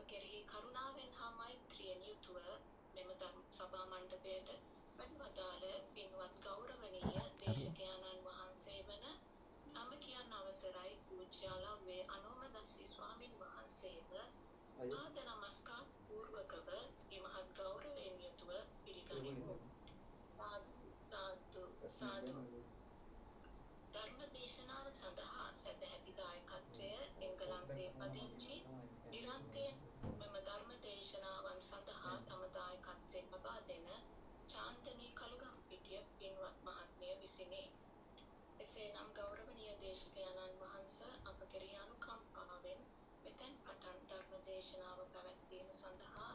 කෙරෙහි කරුණාවෙන් හා මෛත්‍රියෙන් යුතුව මෙම ධර්ම සභා මණ්ඩපයට වැඩමදාළ පින්වත් ගෞරවනීය දේශකයාණන් වහන්සේ වන අමකියන් අවසරයි පූජ්‍යාලව්වේ අනෝමදස්සි ස්වාමින් වහන්සේව පාද නමස්කාර පූර්වකව ඉමහත් ගෞරවයෙන් යුතුව පිළිගනිමු. සාදු සාදු ධර්ම දේශනාව සඳහා සදැහැති දායකත්වය එංගලන්තයේ පදිංචි නිරන්තරයෙන් මෙම ධර්ම දේශනාවන් සඳහා තම දායකත්වයෙන් ලබා දෙන චාන්දනී කළුගම්පිටිය පින්වත් මහත්මිය විසිනි. එසේනම් ගෞරවනීය දේශකයාණන් වහන්සේ අප කෙරෙහි අනුකම්පාවෙන් මෙතෙන් පටන් ධර්ම දේශනාව පැවැත්වීම සඳහා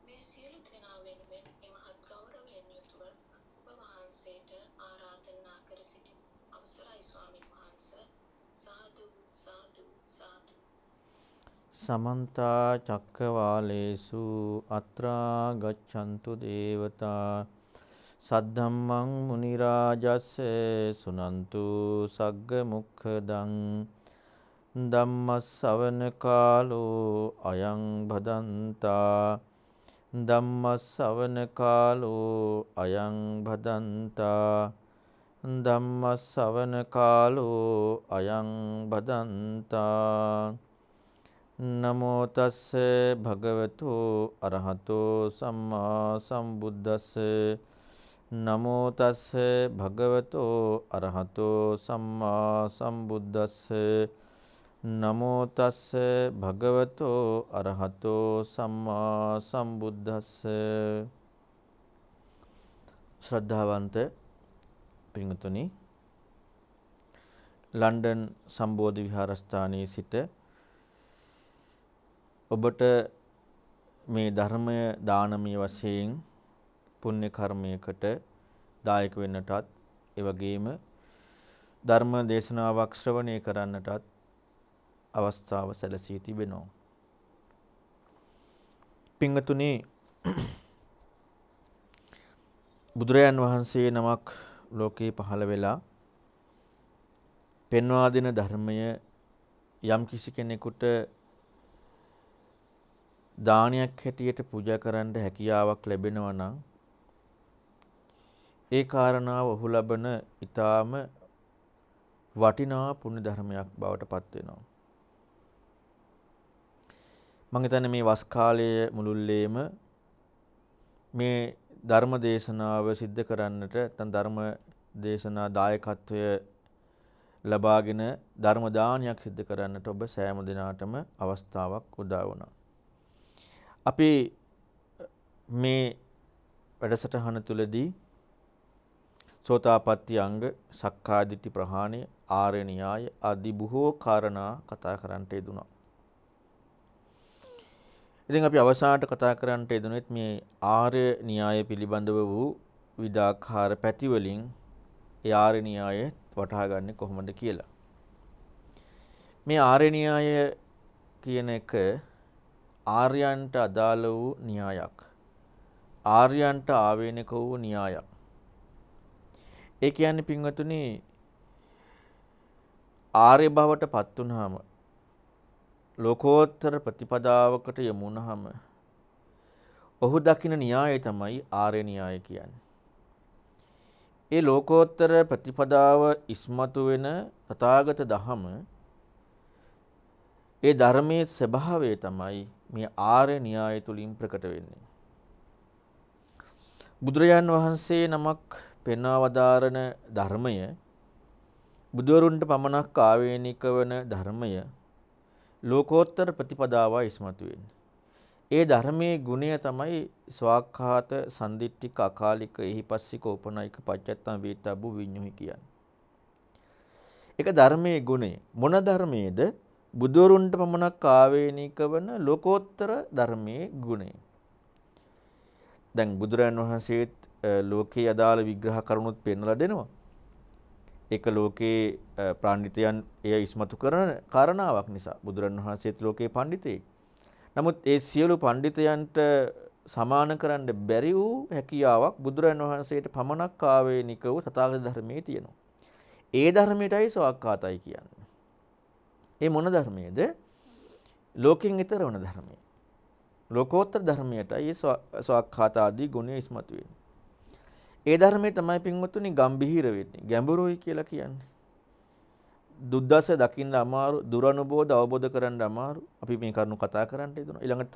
මේ සියලු දෙනා වෙනුවෙන් ඉමහත් ගෞරවයෙන් යුතුව ඔබ වහන්සේට ආරාධනා කර සිටිමු. අවසරයි ස්වාමීන් වහන්සේ. සාදු සාදු සාදු. සමන්ත චක්කවාලේසු අත්‍රා ගච්ඡන්තු දේවතා සද්ධම්මං මුනි රාජස්ස සුනන්තු සග්ග මොක්ඛදං ධම්මස්සවන කාලෝ අයං භදන්තා ධම්මස්සවන කාලෝ අයං භදන්තා ධම්මස්සවන කාලෝ අයං භදන්තා නමෝ තස්ස භගවතු අරහතෝ සම්මා සම්බුද්දස්ස නමෝ තස්ස භගවතු අරහතෝ සම්මා සම්බුද්දස්ස නමෝ තස්ස භගවතු අරහතෝ සම්මා සම්බුද්දස්ස. ශ්‍රද්ධාවන්ත පින්වතුනි, ලන්ඩන් සම්බෝධි විහාරස්ථානයේ සිට ඔබට මේ ධර්මය දානමය වශයෙන් පුණ්‍ය කර්මයකට දායක වෙන්නටත් ඒ වගේම ධර්ම දේශනාවක් ශ්‍රවණය කරන්නටත් අවස්ථාව සැලසී තිබෙනවා. පින්වතුනි, බුදුරජාන් වහන්සේ නමක් ලෝකේ පහළ වෙලා පෙන්වා දෙන ධර්මය යම් කිසි කෙනෙකුට දානයක් හැටියට පූජා කරන්න හැකියාවක් ලැබෙනවා නම් ඒ කාරණාව ඔහු ලබන ඊටාම වටිනා පුණ්‍ය ධර්මයක් බවට පත් වෙනවා. මම හිතන්නේ මේ වස් කාලයේ මුළුල්ලේම මේ ධර්ම දේශනාව සිද්ධ කරන්නට නැත්නම් ධර්ම දේශනා දායකත්වය ලබාගෙන ධර්ම දානයක් සිද්ධ කරන්නට ඔබ සෑම දිනාටම අවස්ථාවක් උදා වුණා. අපි මේ වැඩසටහන තුලදී සෝතාපට්ටි අංග, සක්කාය දිට්ඨි ප්‍රහාණය, ආර්ය න්‍යාය ආදී බොහෝ කාරණා කතා කරන්නට යෙදුණා. ඉතින් අපි අවසානට කතා කරන්නට යෙදුනෙත් මේ ආර්ය න්‍යාය පිළිබඳව වූ විවිධාකාර පැති වලින් ඒ ආර්ය න්‍යාය වටහා ගන්න කොහොමද කියලා. මේ ආර්ය න්‍යාය කියන එක ආර්යයන්ට අදාළ වූ න්‍යායක්. ආර්යයන්ට ආවේනික වූ න්‍යායක්. ඒ කියන්නේ පින්වතුනි, ආර්ය භවට පත් වුනහම ලෝකෝත්තර ප්‍රතිපදාවකට යමු වුනහම ඔහු දකින න්‍යායය තමයි ආර්ය න්‍යාය කියන්නේ. ඒ ලෝකෝත්තර ප්‍රතිපදාව ඉස්මතු වෙන තථාගත දහම, ඒ ධර්මයේ ස්වභාවය තමයි මේ ආර්ය න්‍යාය තුලින් ප්‍රකට වෙන්නේ. බුදුරජාන් වහන්සේ නමක් පෙන්වා වදාරන ධර්මය, බුදුවරුන්ට පමණක් ආවේනික වන ධර්මය, ලෝකෝත්තර ප්‍රතිපදාවයි ඉස්මතු වෙන්නේ. ඒ ධර්මයේ ගුණය තමයි ස්වාක්ඛාත, සන්දිට්ඨික, අකාලික, එහිපස්සික, ඕපනයික, පච්චත්තම් වේතබ්බු විඤ්ඤුහි කියන්නේ. ඒක ධර්මයේ ගුණය. මොන ධර්මයේද? බුදුවරුන්ට පමණක් ආවේනික වන ලෝකෝත්තර ධර්මයේ ගුණය. දැන් බුදුරජාණන් වහන්සේත් ලෝකේ අදාළ විග්‍රහ කරුණුත් පෙන්වලා දෙනවා. ඒක ලෝකේ පඬිතයන් එය ඉස්මතු කරන කාරණාවක් නිසා බුදුරජාණන් වහන්සේත් ලෝකේ පඬිතෙක්. නමුත් ඒ සියලු පඬිතයන්ට සමාන කරන්න බැරි වූ හැකියාවක් බුදුරජාණන් වහන්සේට පමණක් ආවේනික වූ තථාගත ධර්මයේ තියෙනවා. ඒ ධර්මයටයි සවක්කාතයි කියන්නේ. ඒ මොන ධර්මයේද? ලෝකෙන් ඈතර වන ධර්මය. ලෝකෝත්තර ධර්මයටයි ඒ ස්වකහාත ආදී ගුණය ඉස්මතු වෙන්නේ. ඒ ධර්මයේ තමයි පින්වතුනි ගම්භීර වෙන්නේ. ගැඹුරුයි කියලා කියන්නේ. දුද්දස දකින්න අමාරු, දුරනුබෝධ අවබෝධ කරගන්න අමාරු. අපි මේ කරුණු කතා කරන්න යදුනා. ඊළඟට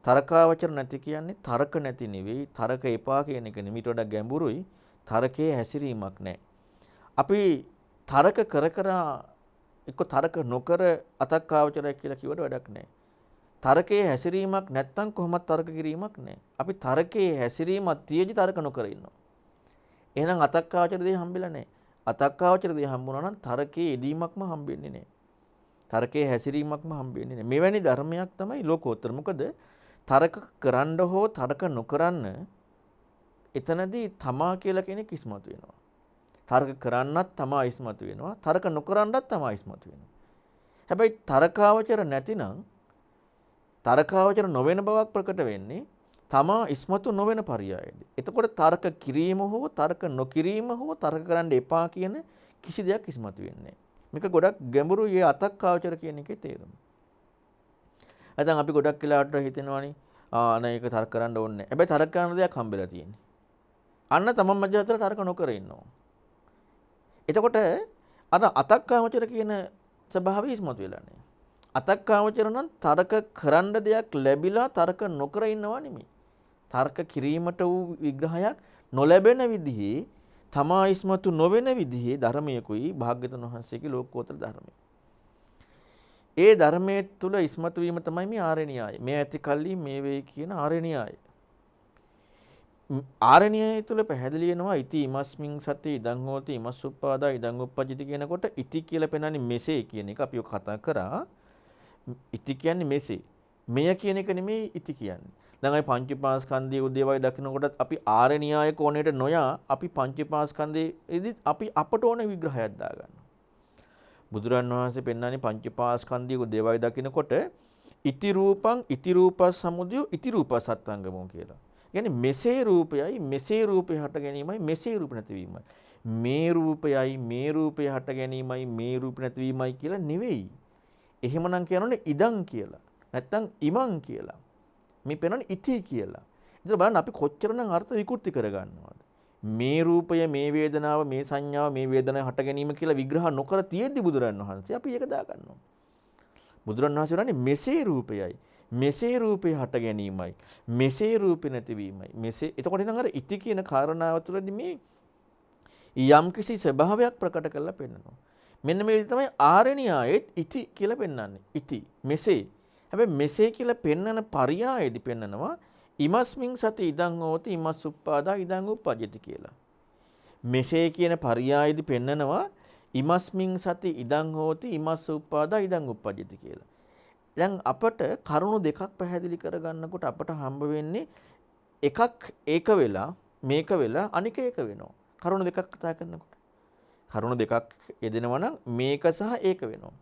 තර්කාවචර නැති කියන්නේ තර්ක නැති නෙවෙයි, තර්ක එපා කියන එක නෙමෙයි. ඊට වඩා ගැඹුරුයි. තර්කයේ හැසිරීමක් නැහැ. අපි තර්ක කර එක්ක තර්ක නොකර අතක්කාවචරය කියලා කිව්වට වැඩක් නැහැ. තර්කයේ හැසිරීමක් නැත්තම් කොහොමද තර්ක කිරීමක් නැහැ. අපි තර්කයේ හැසිරීමක් තියේදි තර්ක නොකර ඉන්නවා. එහෙනම් අතක්කාවචර දෙය හම්බෙලා නැහැ. අතක්කාවචර දෙය හම්බුණා නම් තර්කයේ යෙදීමක්ම හම්බෙන්නේ නැහැ. තර්කයේ හැසිරීමක්ම හම්බෙන්නේ නැහැ. මෙවැනි ධර්මයක් තමයි ලෝකෝත්තර. මොකද තර්ක කරන්න හෝ තර්ක නොකරන්න එතනදී තමා කියලා කෙනෙක් ඉස්මතු වෙනවා. තර්ක කරන්නත් තමා ඉස්මතු වෙනවා. තර්ක නොකරන්නත් තමා ඉස්මතු වෙනවා. හැබැයි තර්කාවචර නැතිනම් තර්කාවචර නොවන බවක් ප්‍රකට වෙන්නේ තමා ඉස්මතු නොවන පරියායදී. එතකොට තර්ක කිරීම හෝ තර්ක නොකිරීම හෝ තර්ක කරන්න එපා කියන කිසි දෙයක් ඉස්මතු වෙන්නේ නැහැ. මේක ගොඩක් ගැඹුරුයි අතක්කාවචර කියන එකේ තේරුම. නැත්නම් අපි ගොඩක් වෙලාවට හිතෙනවානේ අනේ ඒක තර්ක කරන්න ඕනේ නැහැ. හැබැයි තර්ක කරන දෙයක් හම්බෙලා තියෙන්නේ. අන්න තමන් මැදතර තර්ක නොකර ඉන්නවා. එතකොට අර අතක්කාවචර කියන ස්වභාවය ඉස්මතු වෙලා නැහැ. අතක්කාවචර නම් තර්ක කරන්න දෙයක් ලැබිලා තර්ක නොකර ඉන්නවා නෙමෙයි. තර්ක කිරීමට වූ විග්‍රහයක් නොලැබෙන විදිහේ තමා ඉස්මතු නොවන විදිහේ ධර්මයකුයි භාග්‍යවතුන් වහන්සේගේ ලෝකෝත්තර ධර්මය. ඒ ධර්මයේ තුල ඉස්මතු වීම තමයි මේ ආර්ය න්‍යාය. මේ ඇති කල්ලි මේ වේ කියන ආර්ය න්‍යාය. ආර්ය න්‍යාය තුල පැහැදිලි වෙනවා ඉති ඉමස්මින් සති ඉදං හෝති ඉමස්සුප්පාදා ඉදං උප්පජ්ජති කියනකොට ඉති කියලා පෙන්නන්නේ මෙසේ කියන එක අපි කතා කරා. ඉති කියන්නේ මෙසේ. මෙය කියන එක නෙමෙයි ඉති කියන්නේ. දැන් අපි පංචපාස්කන්ධයේ උදේවයි දකින්නකොට අපි ආර්ය න්‍යාය කෝණයට නොයා අපි පංචපාස්කන්ධයේදී අපි අපට ඕන විග්‍රහයක් දාගන්නවා. බුදුරන් වහන්සේ පෙන්නන්නේ පංචපාස්කන්ධයේ උදේවයි දකින්නකොට ඉති රූපං ඉති රූපස් සමුදය ඉති රූපස් සත්ංගමෝ කියලා. කියන්නේ මෙසේ රූපයයි මෙසේ රූපය හට ගැනීමයි මෙසේ රූප නැතිවීමයි. මේ රූපයයි මේ රූපය හට ගැනීමයි මේ රූප නැතිවීමයි කියලා නෙවෙයි. එහෙමනම් කියනෝනේ ඉදං කියලා. නැත්තම් ඉමං කියලා. මේ පෙන්වන්නේ ඉති කියලා. ඉතින් බලන්න අපි කොච්චරනම් අර්ථ විකෘති කරගන්නවද? මේ රූපය මේ වේදනාව මේ සංඥාව මේ වේදනාව හට ගැනීම කියලා විග්‍රහ නොකර තියෙද්දි බුදුරන් වහන්සේ අපි ඒක දාගන්නවා. බුදුරන් වහන්සේ කියන්නේ මෙසේ රූපයයි මෙසේ රූපේ හට ගැනීමයි මෙසේ රූපේ නැතිවීමයි මෙසේ. එතකොට ඉතින් අර ඉති කියන කාරණාව තුළදී මේ යම්කිසි ස්වභාවයක් ප්‍රකට කරලා පෙන්නනවා. මෙන්න මේ තමයි ආර්ය න්‍යායෙත් ඉති කියලා පෙන්වන්නේ. ඉති මෙසේ. හැබැයි මෙසේ කියලා පෙන්වන පරියායේදී පෙන්නනවා ඉමස්මින් සති ඉදං හෝති ඉමස්සුප්පාදා ඉදං උප්පජ්ජති කියලා. මෙසේ කියන පරියායේදී පෙන්නනවා ඉමස්මින් සති ඉදං හෝති ඉමස්සුප්පාදා ඉදං උප්පජ්ජති කියලා. දැන් අපට කරුණු දෙකක් පැහැදිලි කරගන්නකොට අපට හම්බ වෙන්නේ එකක් ඒක වෙලා මේක වෙලා අනික ඒක වෙනවා. කරුණු දෙකක් කතා කරනකොට. කරුණු දෙකක් යෙදෙනවා නම් මේක සහ ඒක වෙනවා.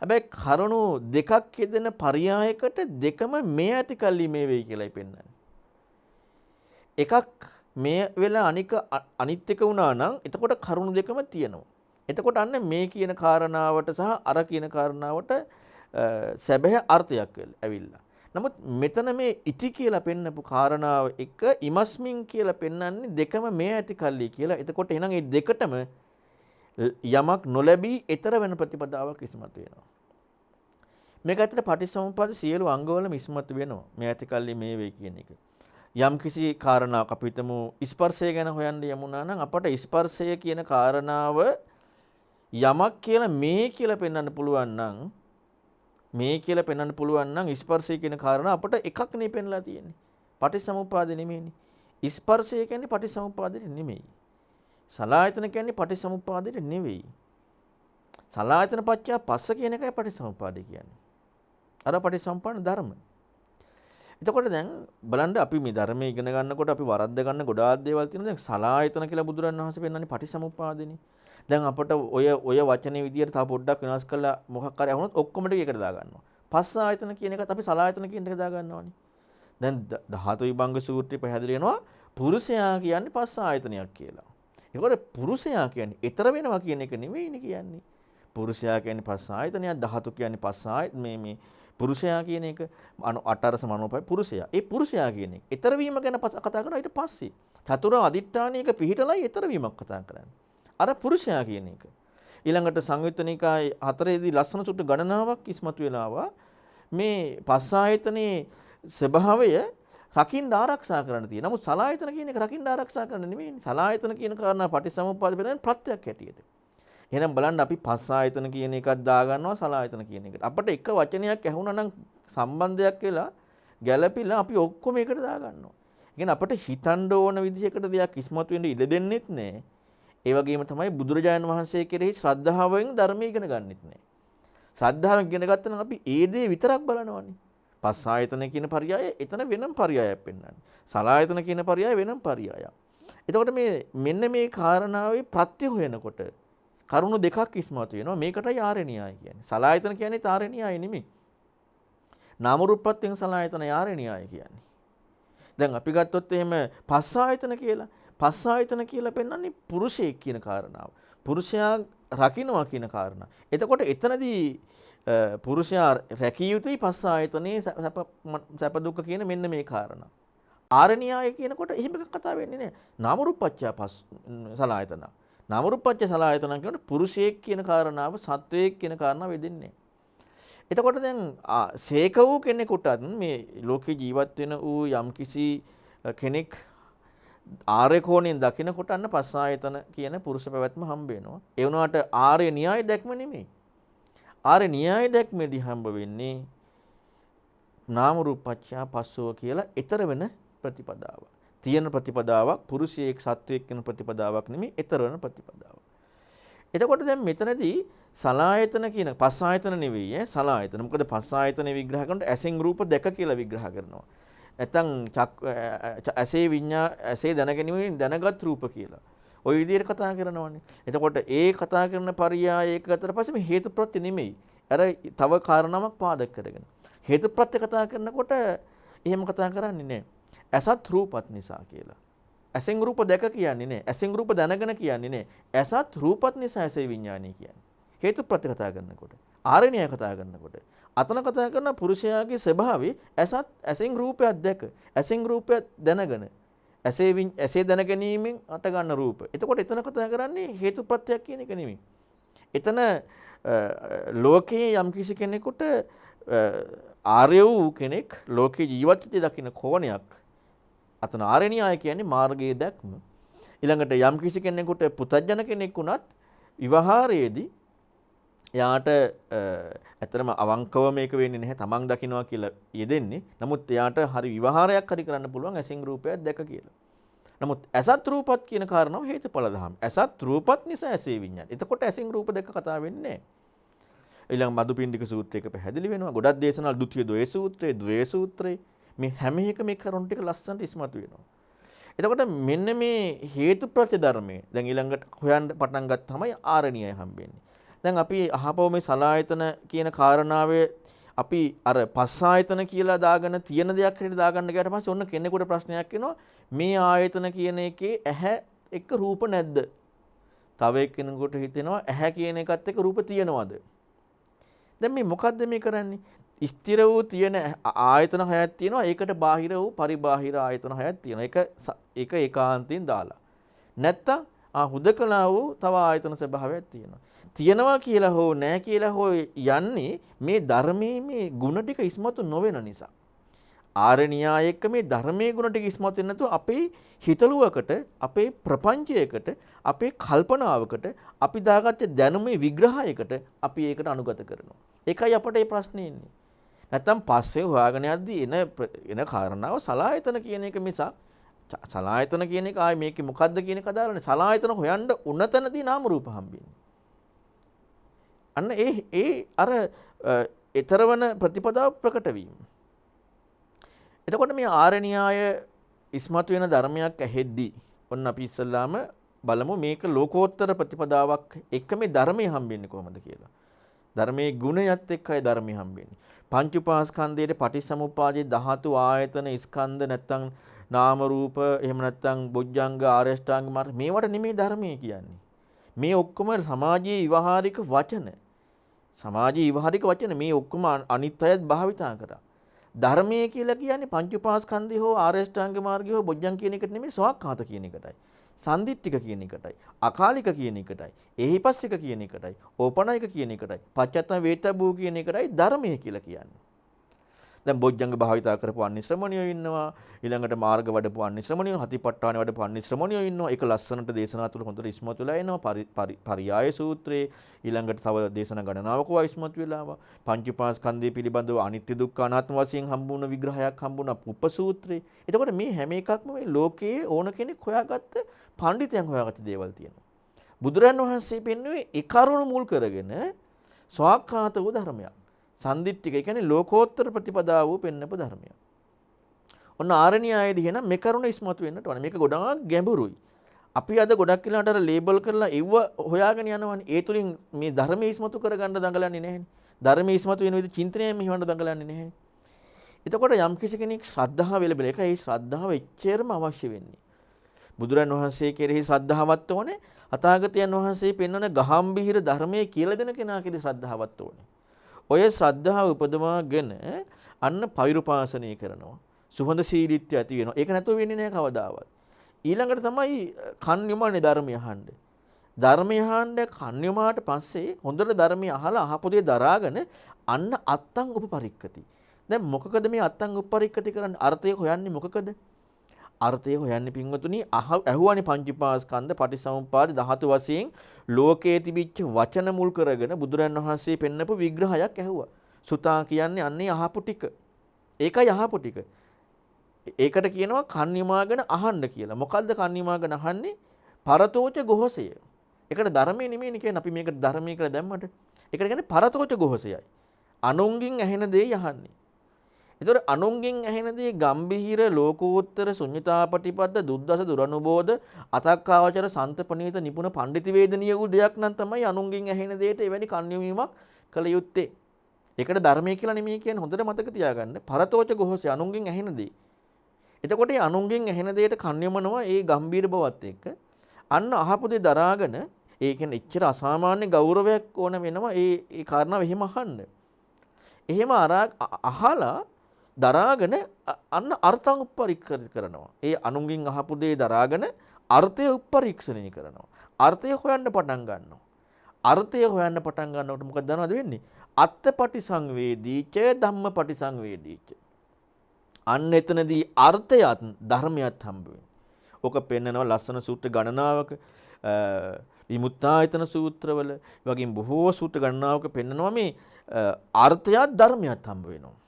හැබැයි කරුණු දෙකක් යෙදෙන පරියායකට දෙකම මේ ඇති කල්ලි මේ වෙයි කියලායි පෙන්වන්නේ. එකක් මේ වෙලා අනිත් එක වුණා නම් එතකොට කරුණු දෙකම තියෙනවා. එතකොට අන්න මේ කියන කාරණාවට සහ අර කියන කාරණාවට සැබෑ අර්ථයක් ඇවිල්ලා. නමුත් මෙතන මේ ඉති කියලා පෙන්නපු කාරණාව එක ඉමස්මින් කියලා පෙන්වන්නේ දෙකම මේ ඇති කල්ලි කියලා. එතකොට එහෙනම් මේ දෙකටම යමක් නොලැබී ඊතර වෙන ප්‍රතිපදාවක් ඉස්මතු වෙනවා. මේක ඇත්තට පටිච්චසමුප්පාද සියලු අංගවලම ඉස්මතු වෙනවා. මේ ඇති කල්ලි මේ වේ කියන එක. යම් කිසි කාරණාවක් අපි හිතමු ස්පර්ශය ගැන හොයන්න යමුනා නම් අපට ස්පර්ශය කියන කාරණාව යමක් කියලා මේ කියලා පෙන්වන්න පුළුවන් නම් මේ කියලා පෙන්වන්න පුළුවන් නම් ස්පර්ශය කියන කාරණා අපට එකක් නේ පෙන්ලා තියෙන්නේ. පටිච්චසමුප්පාද නෙමෙයිනේ. ස්පර්ශය කියන්නේ පටිච්චසමුප්පාදෙට නෙමෙයි. සලආයතන කියන්නේ පටිච්චසමුප්පාදෙට නෙවෙයි. සලආයතන පත්‍ය පස්ස කියන එකයි පටිච්චසමුප්පාදය කියන්නේ. අර පටිච්චසමුප්පාද ධර්ම. එතකොට දැන් බලන්න අපි මේ ධර්මයේ ඉගෙන ගන්නකොට අපි වරද්ද ගන්න ගොඩාක් දේවල් තියෙනවා. දැන් සලආයතන කියලා බුදුරන් වහන්සේ පෙන්නන්නේ පටිච්චසමුප්පාදෙනේ. දැන් අපට ඔය වචනේ විදියට තව පොඩ්ඩක් වෙනස් කරලා මොකක් හරි අහුනොත් ඔක්කොම ටික එකට දාගන්නවා. පස්ස ආයතන කියන එකත් අපි සලආයතන කියන එක දාගන්නවානේ. දැන් ධාතු විභංග සූත්‍රය පැහැදිලි වෙනවා පුරුෂයා කියන්නේ පස්ස ආයතනයක් කියලා. ඒකෝර පුරුෂයා කියන්නේ ඊතර වෙනවා කියන එක නෙවෙයිනේ කියන්නේ. පුරුෂයා කියන්නේ පස්ස ආයතනයක්, ධාතු කියන්නේ පස්ස ආයත මේ පුරුෂයා කියන එක අටරස මනෝපය පුරුෂයා. ඒ පුරුෂයා කියන එක. ඊතර වීම ගැන කතා කරා ඊට පස්සේ. චතුර අදිඨානයක පිහිටලයි ඊතර වීමක් කතා කරන්නේ. අර පුරුෂයා කියන එක. ඊළඟට සංයුත්ත නිකායේ 4ේදී ලස්සන සුට්ට ගණනාවක් ඉස්මතු වෙලා ආවා. මේ පස්ස ආයතනයේ ස්වභාවය රකින්න ආරක්ෂා කරන්න තියෙනවා. නමුත් සලායතන කියන එක රකින්න ආරක්ෂා කරන්න නෙමෙයි. සලායතන කියන කාරණා පටිසමුප්පාද පෙරෙන් ප්‍රත්‍යක් හැටියට. එහෙනම් බලන්න අපි පස්ස ආයතන කියන එකක් දාගන්නවා සලායතන කියන එකට. අපිට එක වචනයක් ඇහුණා නම් සම්බන්ධයක් වෙලා ගැළපිලා අපි ඔක්කොම එකට දාගන්නවා. ඒ කියන්නේ අපිට හිතන්න ඕන විදිහකට දෙයක් ඉස්මතු වෙන්න ඉඩ දෙන්නෙත් නැහැ. ඒ වගේම තමයි බුදුරජාණන් වහන්සේ කෙරෙහි ශ්‍රද්ධාවෙන් ධර්මය ඉගෙන ගන්නෙත් නැහැ. ශ්‍රද්ධාවෙන් ඉගෙන ගත්තා නම් අපි ඒ දේ විතරක් බලනවානේ. පස්ස ආයතන කියන පරයය එතන වෙනම පරයයක් පෙන්වන්නේ. සලායතන කියන පරයය වෙනම පරයයක්. එතකොට මේ මෙන්න මේ කාරණාවේ ප්‍රත්‍ය හොයනකොට කරුණු දෙකක් ඉස්මතු වෙනවා. මේකටයි ආර්ය න්‍යාය කියන්නේ. සලායතන කියන්නේ ආර්ය න්‍යාය නෙමෙයි. නාම රූපත්වෙන් සලායතන ආර්ය න්‍යාය කියන්නේ. දැන් අපි ගත්තොත් එහෙම පස්ස ආයතන කියලා. පස්ස ආයතන කියලා පෙන්වන්නේ පුරුෂයෙක් කියන කාරණාව. පුරුෂයා රකින්නවා කියන කාරණා. එතකොට එතනදී පුරුෂයා රැකිය යුතුයි පස්ස ආයතනයේ සැප දුක කියන මෙන්න මේ කාරණා. ආර්ය න්‍යාය කියනකොට එහෙම එකක් කතා වෙන්නේ නැහැ. නාම රූපච්ඡ සලායතන. නාම රූපච්ඡ සලායතන කියනකොට පුරුෂයෙක් කියන කාරණාව සත්වයෙක් කියන කාරණාව වෙදෙන්නේ. එතකොට දැන් සේක වූ කෙනෙකුටත් මේ ලෝකේ ජීවත් වෙන වූ යම්කිසි කෙනෙක් ආර්ය කෝණයෙන් දකිනකොට අන්න පස්ස ආයතන කියන පුරුෂ පැවැත්ම හම්බ වෙනවා. ඒ වුණාට ආර්ය න්‍යාය දැක්ම නෙමෙයි. ආර්ය න්‍යාය දැක්මේදී හම්බ වෙන්නේ නාම රූපච්ඡ පස්සෝ කියලා ඊතර වෙන ප්‍රතිපදාවක්. තියෙන ප්‍රතිපදාවක් පුරුෂයෙක් සත්වයෙක් කියන ප්‍රතිපදාවක් නෙමෙයි ඊතර වෙන ප්‍රතිපදාවක්. එතකොට දැන් මෙතනදී සලායතන කියන පස්ස ආයතන නෙවෙයි සලායතන. මොකද පස්ස ආයතන විග්‍රහ කරනකොට ඇසෙන් රූප දැක කියලා විග්‍රහ කරනවා. නැත්නම් ඇසේ ඇසේ දැනගැනීමෙන් දැනගත් රූප කියලා. ওই විදිහට කතා කරනවානේ. එතකොට ඒ කතා කරන පරියායයක අතර පස්සේ මේ හේතුප්‍රත්‍ය නෙමෙයි. අර තව කාරණාවක් පාදක කරගෙන. හේතුප්‍රත්‍ය කතා කරනකොට එහෙම කතා කරන්නේ නැහැ. ඇසත් රූපත් නිසා කියලා. ඇසෙන් රූප දැක කියන්නේ නැහැ. ඇසෙන් රූප දැනගෙන කියන්නේ නැහැ. ඇසත් රූපත් නිසා ඇසේ විඥානය කියන්නේ. හේතුප්‍රත්‍ය කතා කරනකොට. ආරණ්‍යය කතා කරනකොට. අතන කතා කරන පුරුෂයාගේ ස්වභාවය ඇසෙන් රූපයක් දැක. ඇසෙන් රූපයක් දැනගෙන. ඇසේ දැන ගැනීමෙන් අට ගන්න රූප. එතකොට එතන කතා කරන්නේ හේතුප්‍රත්‍යක් කියන එක නෙමෙයි. එතන ලෝකයේ යම්කිසි කෙනෙකුට ආර්ය වූ කෙනෙක් ලෝකේ ජීවත් වෙති දකින්න කෝණයක්. අතන ආර්ය න්‍යාය කියන්නේ මාර්ගයේ දැක්ම. ඊළඟට යම්කිසි කෙනෙකුට පුතජන කෙනෙක් වුණත් විවහාරයේදී එයාට ඇත්තටම අවංකව මේක වෙන්නේ නැහැ. තමන් දකින්නවා කියලා යෙදෙන්නේ. නමුත් එයාට හරි විවහාරයක් හරි කරන්න පුළුවන් ඇසින් රූපයක් දැක කියලා. නමුත් ඇසත් රූපත් කියන කාරණාව හේතුඵල ධර්ම. ඇසත් රූපත් නිසා ඇසේ විඤ්ඤාණ. එතකොට ඇසින් රූප දැක කතා වෙන්නේ නැහැ. ඊළඟ මදුපිණ්ඩික සූත්‍රයක පැහැදිලි වෙනවා. ගොඩක් දේශනා ද්විතීය ද්වේ සූත්‍රය, ද්වේ සූත්‍රය මේ හැම එකම මේ කරුණු ටික ලස්සනට ඉස්මතු වෙනවා. එතකොට මෙන්න මේ හේතු ප්‍රත්‍ය ධර්මයේ දැන් ඊළඟට හොයන්න පටන් ගත්තාමයි ආරණ්‍යය හම්බෙන්නේ. දැන් අපි අහපුව මේ සලායතන කියන කාරණාවේ අපි අර පස්ස ආයතන කියලා දාගෙන තියෙන දෙයක් හැටියට දාගන්න ගියාට පස්සේ ඔන්න කෙනෙකුට ප්‍රශ්නයක් එනවා මේ ආයතන කියන එකේ ඇහැ එක්ක රූප නැද්ද? තව එක්කෙනෙකුට හිතෙනවා ඇහැ කියන එකත් එක්ක රූප තියෙනවද? දැන් මේ මොකද්ද මේ කරන්නේ? ස්ථිර වූ තියෙන ආයතන හයක් තියෙනවා. ඒකට බාහිර වූ පරිබාහිර ආයතන හයක් තියෙනවා. ඒක ඒකාන්තයෙන් දාලා. නැත්තම් හුදකලා වූ තව ආයතන ස්වභාවයක් තියෙනවා. තියෙනවා කියලා හෝ නැහැ කියලා හෝ යන්නේ මේ ධර්මයේ මේ ಗುಣ ටික ඉස්මතු නොවන නිසා. ආර්ය න්‍යාය එක්ක මේ ධර්මයේ ಗುಣ ටික ඉස්මතු වෙන්නේ නැතුව අපේ හිතලුවකට, අපේ ප්‍රපංචයකට, අපේ කල්පනාවකට, අපි දාගත්ත දැනුමේ විග්‍රහයකට අපි ඒකට අනුගත කරනවා. ඒකයි අපට මේ ප්‍රශ්නේ ඉන්නේ. නැත්තම් පස්සේ හොයාගෙන යද්දී එන කාරණාව සලායතන කියන එක මිසක් සලායතන කියන එක ආයේ මේකේ මොකද්ද කියන එක අදාළනේ. සලායතන හොයන්න උන තැනදී නාම රූප හම්බෙන්නේ. අන්න ඒ අර ඊතරවන ප්‍රතිපදාව ප්‍රකට වීම. එතකොට මේ ආර්ය න්‍යාය ඉස්මතු වෙන ධර්මයක් ඇහෙද්දී ඔන්න අපි ඉස්සල්ලාම බලමු මේක ලෝකෝත්තර ප්‍රතිපදාවක් එක්ක මේ ධර්මයේ හම්බෙන්නේ කොහොමද කියලා. ධර්මයේ ගුණයත් එක්කයි ධර්මයේ හම්බෙන්නේ. පංච උපාස්කන්ධයේ පටිච්චසමුප්පාදයේ ධාතු ආයතන ස්කන්ධ නැත්තම් නාම රූප එහෙම නැත්තම් බොජ්ජංග ආරෂ්ඨාංග මාර්ග මේවට නෙමෙයි ධර්මයේ කියන්නේ. මේ ඔක්කොම සමාජයේ විවහාරික වචන. සමාජීය විවහාරික වචන මේ ඔක්කොම අනිත් අයත් භාවිතා කරා. ධර්මයේ කියලා කියන්නේ පංච උපාස්කන්ධය හෝ ආර්ය අෂ්ටාංග මාර්ගය හෝ බොජ්ජං කියන එකට නෙමෙයි ස්වාක්ඛාත කියන එකටයි. සන්දිට්ඨික කියන එකටයි. අකාලික කියන එකටයි. එහිපස්සික කියන එකටයි. ඕපනයික කියන එකටයි. පච්චත්තම වේතබ්බූ කියන එකටයි ධර්මයේ කියලා කියන්නේ. දැන් බොජ්ජංග භාවිතා කරපු අනිශ්‍රමණියෝ ඉන්නවා. ඊළඟට මාර්ග වඩපු අනිශ්‍රමණියෝ, හතිපට්ඨාන වඩපු අනිශ්‍රමණියෝ ඉන්නවා. ඒක ලස්සනට දේශනා තුල හොඳට ඉස්මතු වෙලා එනවා. පරියාය සූත්‍රයේ ඊළඟට තව දේශනා ගණනාවක ඉස්මතු වෙලා පංච උපාස්කන්ධය පිළිබඳව අනිත්‍ය දුක්ඛ අනාත්ම වශයෙන් හම්බුන විග්‍රහයක් හම්බුණා උපසූත්‍රේ. එතකොට මේ හැම එකක්ම මේ ලෝකයේ ඕන කෙනෙක් හොයාගත්ත පඬිතයන් හොයාගත්ත දේවල් තියෙනවා. බුදුරන් වහන්සේ පෙන්වුවේ ඒ කරුණ මුල් කරගෙන ස්වාක්ඛාත වූ ධර්මයක්. සන්දිට්ඨික ඒ කියන්නේ ලෝකෝත්තර ප්‍රතිපදාව වූ පෙන්නපු ධර්මයක්. ඔන්න ආරණ්‍යයේදී එහෙනම් මේ කරුණ ඉස්මතු වෙන්නට ඕනේ. මේක ගොඩාක් ගැඹුරුයි. අපි අද ගොඩක් කියලාට අර ලේබල් කරලා එව්ව හොයාගෙන යනවනේ. ඒ තුලින් මේ ධර්මයේ ඉස්මතු කරගන්න දඟලන්නේ නැහැනේ. ධර්මයේ ඉස්මතු වෙන විදිහ චින්තනයෙන් මෙහෙවන්න දඟලන්නේ නැහැනේ. එතකොට යම් කිසි කෙනෙක් ශ්‍රද්ධාව වෙලබල ඒකයි ශ්‍රද්ධාව එච්චරම අවශ්‍ය වෙන්නේ. බුදුරන් වහන්සේ කෙරෙහි ශ්‍රද්ධාවත් ඕනේ. අථාගතයන් වහන්සේ පෙන්වන ගහම්බිහිර ධර්මයේ කියලා දෙන කෙනා කෙරෙහි ශ්‍රද්ධාවත් ඕනේ. ඔය ශ්‍රද්ධාව උපදවාගෙන අන්න පෛරුපාසනය කරනවා. සුහඳ සීලීත්‍ය ඇති වෙනවා. ඒක නැතුව වෙන්නේ නැහැ කවදාවත්. ඊළඟට තමයි කන් යොමන්නේ ධර්මය අහන්න. ධර්මය අහන්න කන් යොමාට පස්සේ හොඳට ධර්මය අහලා අහපු දේ දරාගෙන අන්න අත්තං උපපරික්කති. දැන් මොකකද මේ අත්තං උපපරික්කති කරන්නේ? අර්ථය හොයන්නේ මොකකද? අර්ථය හොයන්නේ පින්වතුනි ඇහුවානේ පංචීපාස්කන්ධ පටිසමුප්පාද ධාතු වශයෙන් ලෝකයේ තිබිච්ච වචන මුල් කරගෙන බුදුරන් වහන්සේ පෙන්නපු විග්‍රහයක් ඇහුවා. සුතා කියන්නේ අන්නේ අහපු ටික. ඒකයි අහපු ටික. ඒකට කියනවා කන් යමාගෙන අහන්න කියලා. මොකද්ද කන් යමාගෙන අහන්නේ? පරතෝච ගොහසය. ඒකට ධර්මයේ නෙමෙයිනේ කියන්නේ අපි මේකට ධර්මයේ කියලා දැම්මට. ඒකට කියන්නේ පරතෝච ගොහසයයි. අනුන්ගෙන් ඇහෙන දේ යහන්නේ. ඒතර අනුන්ගෙන් ඇහෙන දේ ගම්බිහිර ලෝකෝත්තර ශුන්‍යතාපටිපද්ද දුද්දස දුරනුබෝධ අතක්කාවචර සන්තපනීත නිපුණ පඬිති වේදනීය වූ දෙයක් නම් තමයි අනුන්ගෙන් ඇහෙන දෙයට එවැනි කන්‍යවීමක් කළ යුත්තේ. ඒකට ධර්මයේ කියලා නෙමෙයි කියන්නේ හොඳට මතක තියාගන්න. පරතෝච ගොහසේ අනුන්ගෙන් ඇහෙන දේ. එතකොට මේ අනුන්ගෙන් ඇහෙන දෙයට කන්‍යමනවා ඒ ගම්බීර බවත් එක්ක අන්න අහපු දේ දරාගෙන ඒ කියන්නේ එච්චර අසාමාන්‍ය ගෞරවයක් ඕන වෙනවා ඒ කාරණාව එහෙම අහන්න. එහෙම අහලා දරාගෙන අන්න අර්ථං උපපරික්ෂිත කරනවා. ඒ අනුන්ගෙන් අහපු දේ දරාගෙන අර්ථය උපපරීක්ෂණය කරනවා. අර්ථය හොයන්න පටන් ගන්නවා. අර්ථය හොයන්න පටන් ගන්නකොට මොකද දන්නවද වෙන්නේ? අත්ථපටි සංවේදීච ධම්මපටි සංවේදීච. අන්න එතනදී අර්ථයත් ධර්මයත් හම්බ වෙනවා. ඔක පෙන්නනවා ලස්සන සූත්‍ර ගණනාවක විමුක්තායතන සූත්‍රවල වගේම බොහෝ සූත්‍ර ගණනාවක පෙන්නනවා මේ අර්ථයත් ධර්මයත් හම්බ වෙනවා.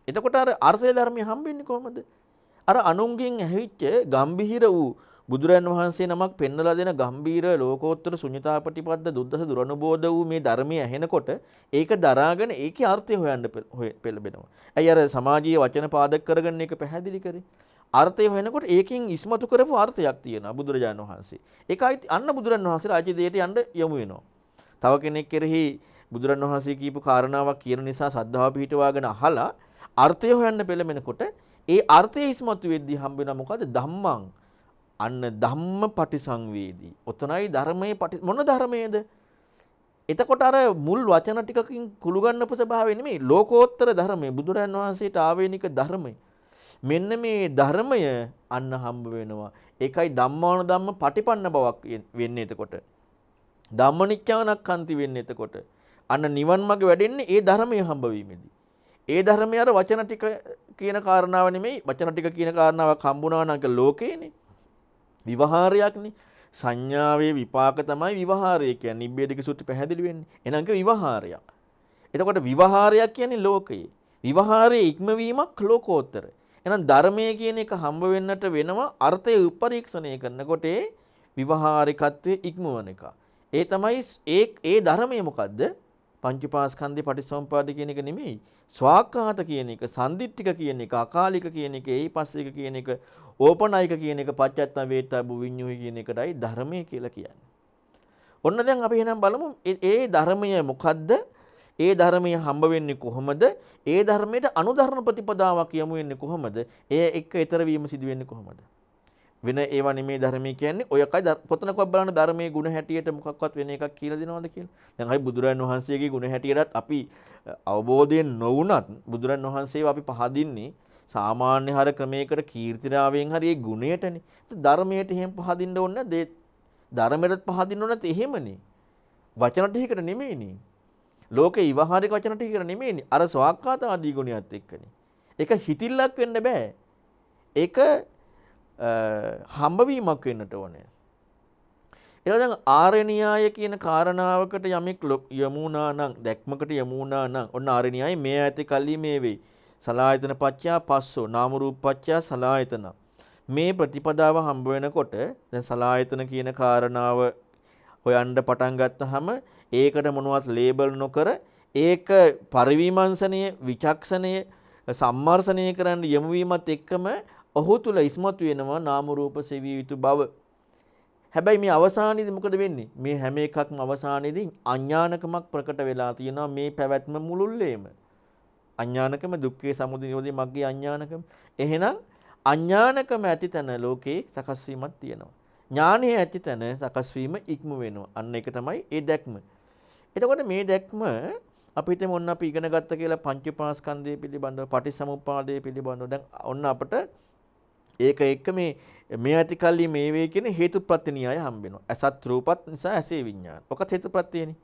එතකොට අර අර්ථය ධර්මය හම්බෙන්නේ කොහොමද? අර අනුන්ගෙන් ඇහිච්ච ගම්බිහිර වූ බුදුරන් වහන්සේ නමක් පෙන්වලා දෙන ගම්බීර ලෝකෝත්තර ශුන්‍යතාපටිපද්ද දුද්දස දුරනුබෝධ වූ මේ ධර්මයේ ඇහෙනකොට ඒක දරාගෙන ඒකේ අර්ථය හොයන්න පෙළඹෙනවා. ඇයි අර සමාජීය වචන පාදක කරගෙන ඒක පැහැදිලි කරේ? අර්ථය හොයනකොට ඒකෙන් ඉස්මතු කරපු අර්ථයක් තියෙනවා බුදුරජාණන් වහන්සේ. ඒකයි අන්න බුදුරන් වහන්සේ රාජ්‍ය දෙයට යන්න යමු වෙනවා. තව කෙනෙක් කෙරෙහි බුදුරන් වහන්සේ කියපු කාරණාවක් කියන නිසා ශ්‍රද්ධාව පිහිටවාගෙන අහලා අර්ථය හොයන්න පෙළඹෙනකොට ඒ අර්ථය ඉස්මතු වෙද්දී හම්බ වෙනවා මොකද? ධම්මං. අන්න ධම්මපටි සංවේදී. ඔතනයි ධර්මයේ මොන ධර්මයේද? එතකොට අර මුල් වචන ටිකකින් කුළු ගන්නපු ස්වභාවය නෙමෙයි ලෝකෝත්තර ධර්මයේ බුදුරන් වහන්සේට ආවේනික ධර්මය. මෙන්න මේ ධර්මය අන්න හම්බ වෙනවා. ඒකයි ධම්මාන ධම්ම පටිපන්න බවක් වෙන්නේ එතකොට. ධම්මනිච්ඡානක්ඛන්ති වෙන්නේ එතකොට. අන්න නිවන් මාර්ග වැඩෙන්නේ ඒ ධර්මය හම්බ වීමෙදී. ඒ ධර්මය අර වචන ටික කියන කාරණාව නෙමෙයි. වචන ටික කියන කාරණාවක් හම්බුණා නම් ලෝකේනේ. විවහාරයක්නේ. සංඥාවේ විපාක තමයි විවහාරය කියන්නේ. නිබ්බේධික සූත්‍රය පැහැදිලි වෙන්නේ. එහෙනම් ඒක විවහාරයක්. එතකොට විවහාරයක් කියන්නේ ලෝකයේ. විවහාරයේ ඉක්මවීමක් ලෝකෝත්තර. එහෙනම් ධර්මයේ කියන එක හම්බ වෙන්නට වෙනවා අර්ථය උපරීක්ෂණය කරනකොට විවහාරිකත්වයේ ඉක්මවන එක. ඒ තමයි ඒ ධර්මයේ මොකද්ද? පංචපාස්කන්ධේ පටිසම්පාද කියන එක නෙමෙයි. ස්වාක්ඛාත කියන එක, සන්දිට්ඨික කියන එක, අකාලික කියන එක, ඒහිපස්සික කියන එක, ඕපනයික කියන එක, පච්චත්තම් වේතබ්බු විඤ්ඤුහි කියන එකටයි ධර්මය කියලා කියන්නේ. ඔන්න දැන් අපි එහෙනම් බලමු ඒ ධර්මය මොකද්ද? ඒ ධර්මය හම්බ වෙන්නේ කොහොමද? ඒ ධර්මයට අනුධර්ම ප්‍රතිපදාවක් යමු වෙන්නේ කොහොමද? ඒ එක්ක ඊතර වීම සිදු වෙන්නේ කොහොමද? වෙන ඒවා නෙමේ ධර්මයේ කියන්නේ. ඔය එකයි පොතනකවත් බලන්න ධර්මයේ ගුණ හැටියට මොකක්වත් වෙන එකක් කියලා දෙනවද කියලා. දැන් අපි බුදුරන් වහන්සේගේ ගුණ හැටියටත් අපි අවබෝධයෙන් නොවුනත් බුදුරන් වහන්සේව අපි පහදින්නේ සාමාන්‍ය හර ක්‍රමයකට කීර්තිරාවෙන් හරි ඒ ගුණයටනේ. ධර්මයට එහෙම පහදින්න ඕනේ නැද්ද? ධර්මයටත් පහදින්න ඕනේ නැත් එහෙමනේ. වචන ටිකකට නෙමෙයිනේ. ලෝකේ ඉවහාරික වචන ටිකකට නෙමෙයිනේ. අර ස්වාක්ඛාත ආදී ගුණයත් එක්කනේ. ඒක හිතිල්ලක් වෙන්න බෑ. ඒක හම්බවීමක් වෙන්නට ඕනේ. ඒක දැන් ආර්ය න්‍යාය කියන කාරණාවකට යමෙක් යමුනා නම් දැක්මකට යමුනා නම් ඔන්න ආර්ය න්‍යාය මේ ඇති කල්ලි මේ වෙයි. සලායතන පච්චා පස්සෝ නාම රූප පච්චා සලායතන. මේ ප්‍රතිපදාව හම්බ වෙනකොට දැන් සලායතන කියන කාරණාව හොයන්න පටන් ගත්තාම ඒකට මොනවත් ලේබල් නොකර ඒක පරිවිමර්ශනය විචක්ෂණය සම්මර්ෂණය කරන්න යොමු වීමත් එක්කම ඔහු තුල ඉස්මතු වෙනවා නාම රූප සෙවිය යුතු බව. හැබැයි මේ අවසානයේදී මොකද වෙන්නේ? මේ හැම එකක්ම අවසානයේදී අඥානකමක් ප්‍රකට වෙලා තියෙනවා මේ පැවැත්ම මුළුල්ලේම. අඥානකම දුක්ඛේ සමුදය නිරෝධේ මග්ගේ අඥානකම. එහෙනම් අඥානකම ඇති තැන ලෝකේ සකස් වීමක් තියෙනවා. ඥානයේ ඇති තැන සකස් වීම ඉක්ම වෙනවා. අන්න ඒක තමයි ඒ දැක්ම. එතකොට මේ දැක්ම අපි හිතමු ඔන්න අපි ඉගෙන ගත්ත කියලා පංච උපාස්කන්ධය පිළිබඳව පටිච්චසමුප්පාදය පිළිබඳව දැන් ඔන්න අපට ඒක එක්ක මේ ඇති කල්ලි මේ වේ කියන හේතුප්‍රත්‍ය න්‍යාය හම්බ වෙනවා. අසත් රූපත් නිසා ඇසේ විඥාන. ඔකත් හේතුප්‍රත්‍යනේ.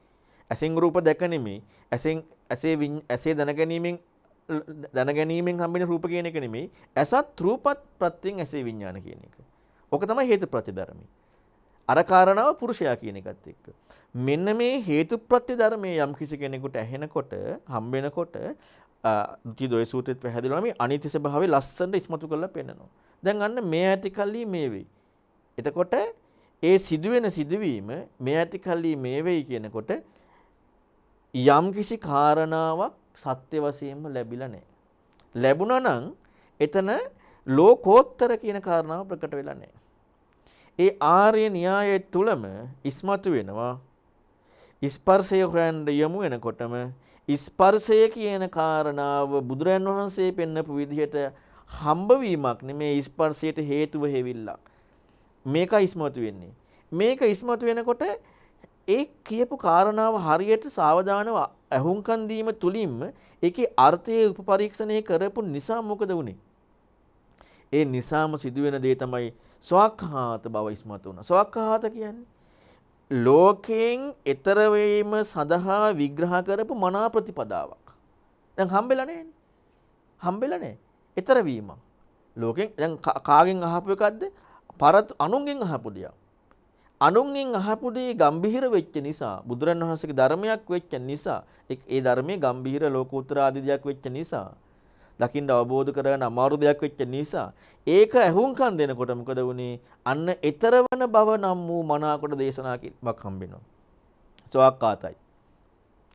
ඇසෙන් රූප දැක නෙමෙයි. ඇසේ දැනගැනීමෙන් හම්බෙන රූප කියන එක නෙමෙයි. අසත් රූපත් ප්‍රත්‍යයෙන් ඇසේ විඥාන කියන එක. ඔක තමයි හේතුප්‍රත්‍ය ධර්මය. අර කාරණාව පුරුෂයා කියන එකත් එක්ක. මෙන්න මේ හේතුප්‍රත්‍ය ධර්මයේ යම් කිසි කෙනෙකුට ඇහෙනකොට හම්බෙනකොට ෘති දොය සූත්‍රෙත් පැහැදිලිවම මේ අනිත්‍ය ස්වභාවය ලස්සනට ඉස්මතු කරලා පෙන්නනවා. දැන් අන්න මේ ඇති කල්ලි මේ වෙයි. එතකොට ඒ සිදුවෙන සිදුවීම මේ ඇති කල්ලි මේ වෙයි කියනකොට යම් කිසි කාරණාවක් සත්‍ය වශයෙන්ම ලැබිලා නැහැ. ලැබුණා නම් එතන ලෝකෝත්තර කියන කාරණාව ප්‍රකට වෙලා නැහැ. ඒ ආර්ය න්‍යායය තුලම ඉස්මතු වෙනවා ස්පර්ශය හොයන්න යමු වෙනකොටම ස්පර්ශය කියන කාරණාව බුදුරන් වහන්සේ පෙන්නපු විදිහට හම්බවීමක් නෙමේ ස්පර්ශයට හේතුව හේවිල්ලක්. මේක ඉස්මතු වෙන්නේ. මේක ඉස්මතු වෙනකොට ඒ කියපු කාරණාව හරියට සාවධානව අහුම්කන් දීම තුලින්ම ඒකේ අර්ථය උපපරීක්ෂණය කරපු නිසා මොකද වුනේ? ඒ නිසාම සිදුවෙන දේ තමයි ස්වකහාත බව ඉස්මතු වුණා. ස්වකහාත කියන්නේ ලෝකයෙන් ඈතර වීම සඳහා විග්‍රහ කරපු මනා ප්‍රතිපදාවක්. දැන් හම්බෙලා නැහැනේ. හම්බෙලා නැහැ. ඈතර වීම. ලෝකෙන් දැන් කාගෙන් අහපු එකක්ද? අනුන්ගෙන් අහපු දෙයක්. අනුන්ගෙන් අහපු දේ ගම්භීර වෙච්ච නිසා බුදුරණවහන්සේගේ ධර්මයක් වෙච්ච නිසා ඒ ධර්මයේ ගම්භීර ලෝකෝත්තර ආදී දෙයක් වෙච්ච නිසා දකින්න අවබෝධ කරගන්න අමාරු දෙයක් වෙච්ච නිසා ඒක ඇහුම්කන් දෙනකොට මොකද වුනේ? අන්න ඊතරවන බව නම් වූ මනාකොට දේශනා කිරීමක් හම්බෙනවා. ස්වාක්කාතයි.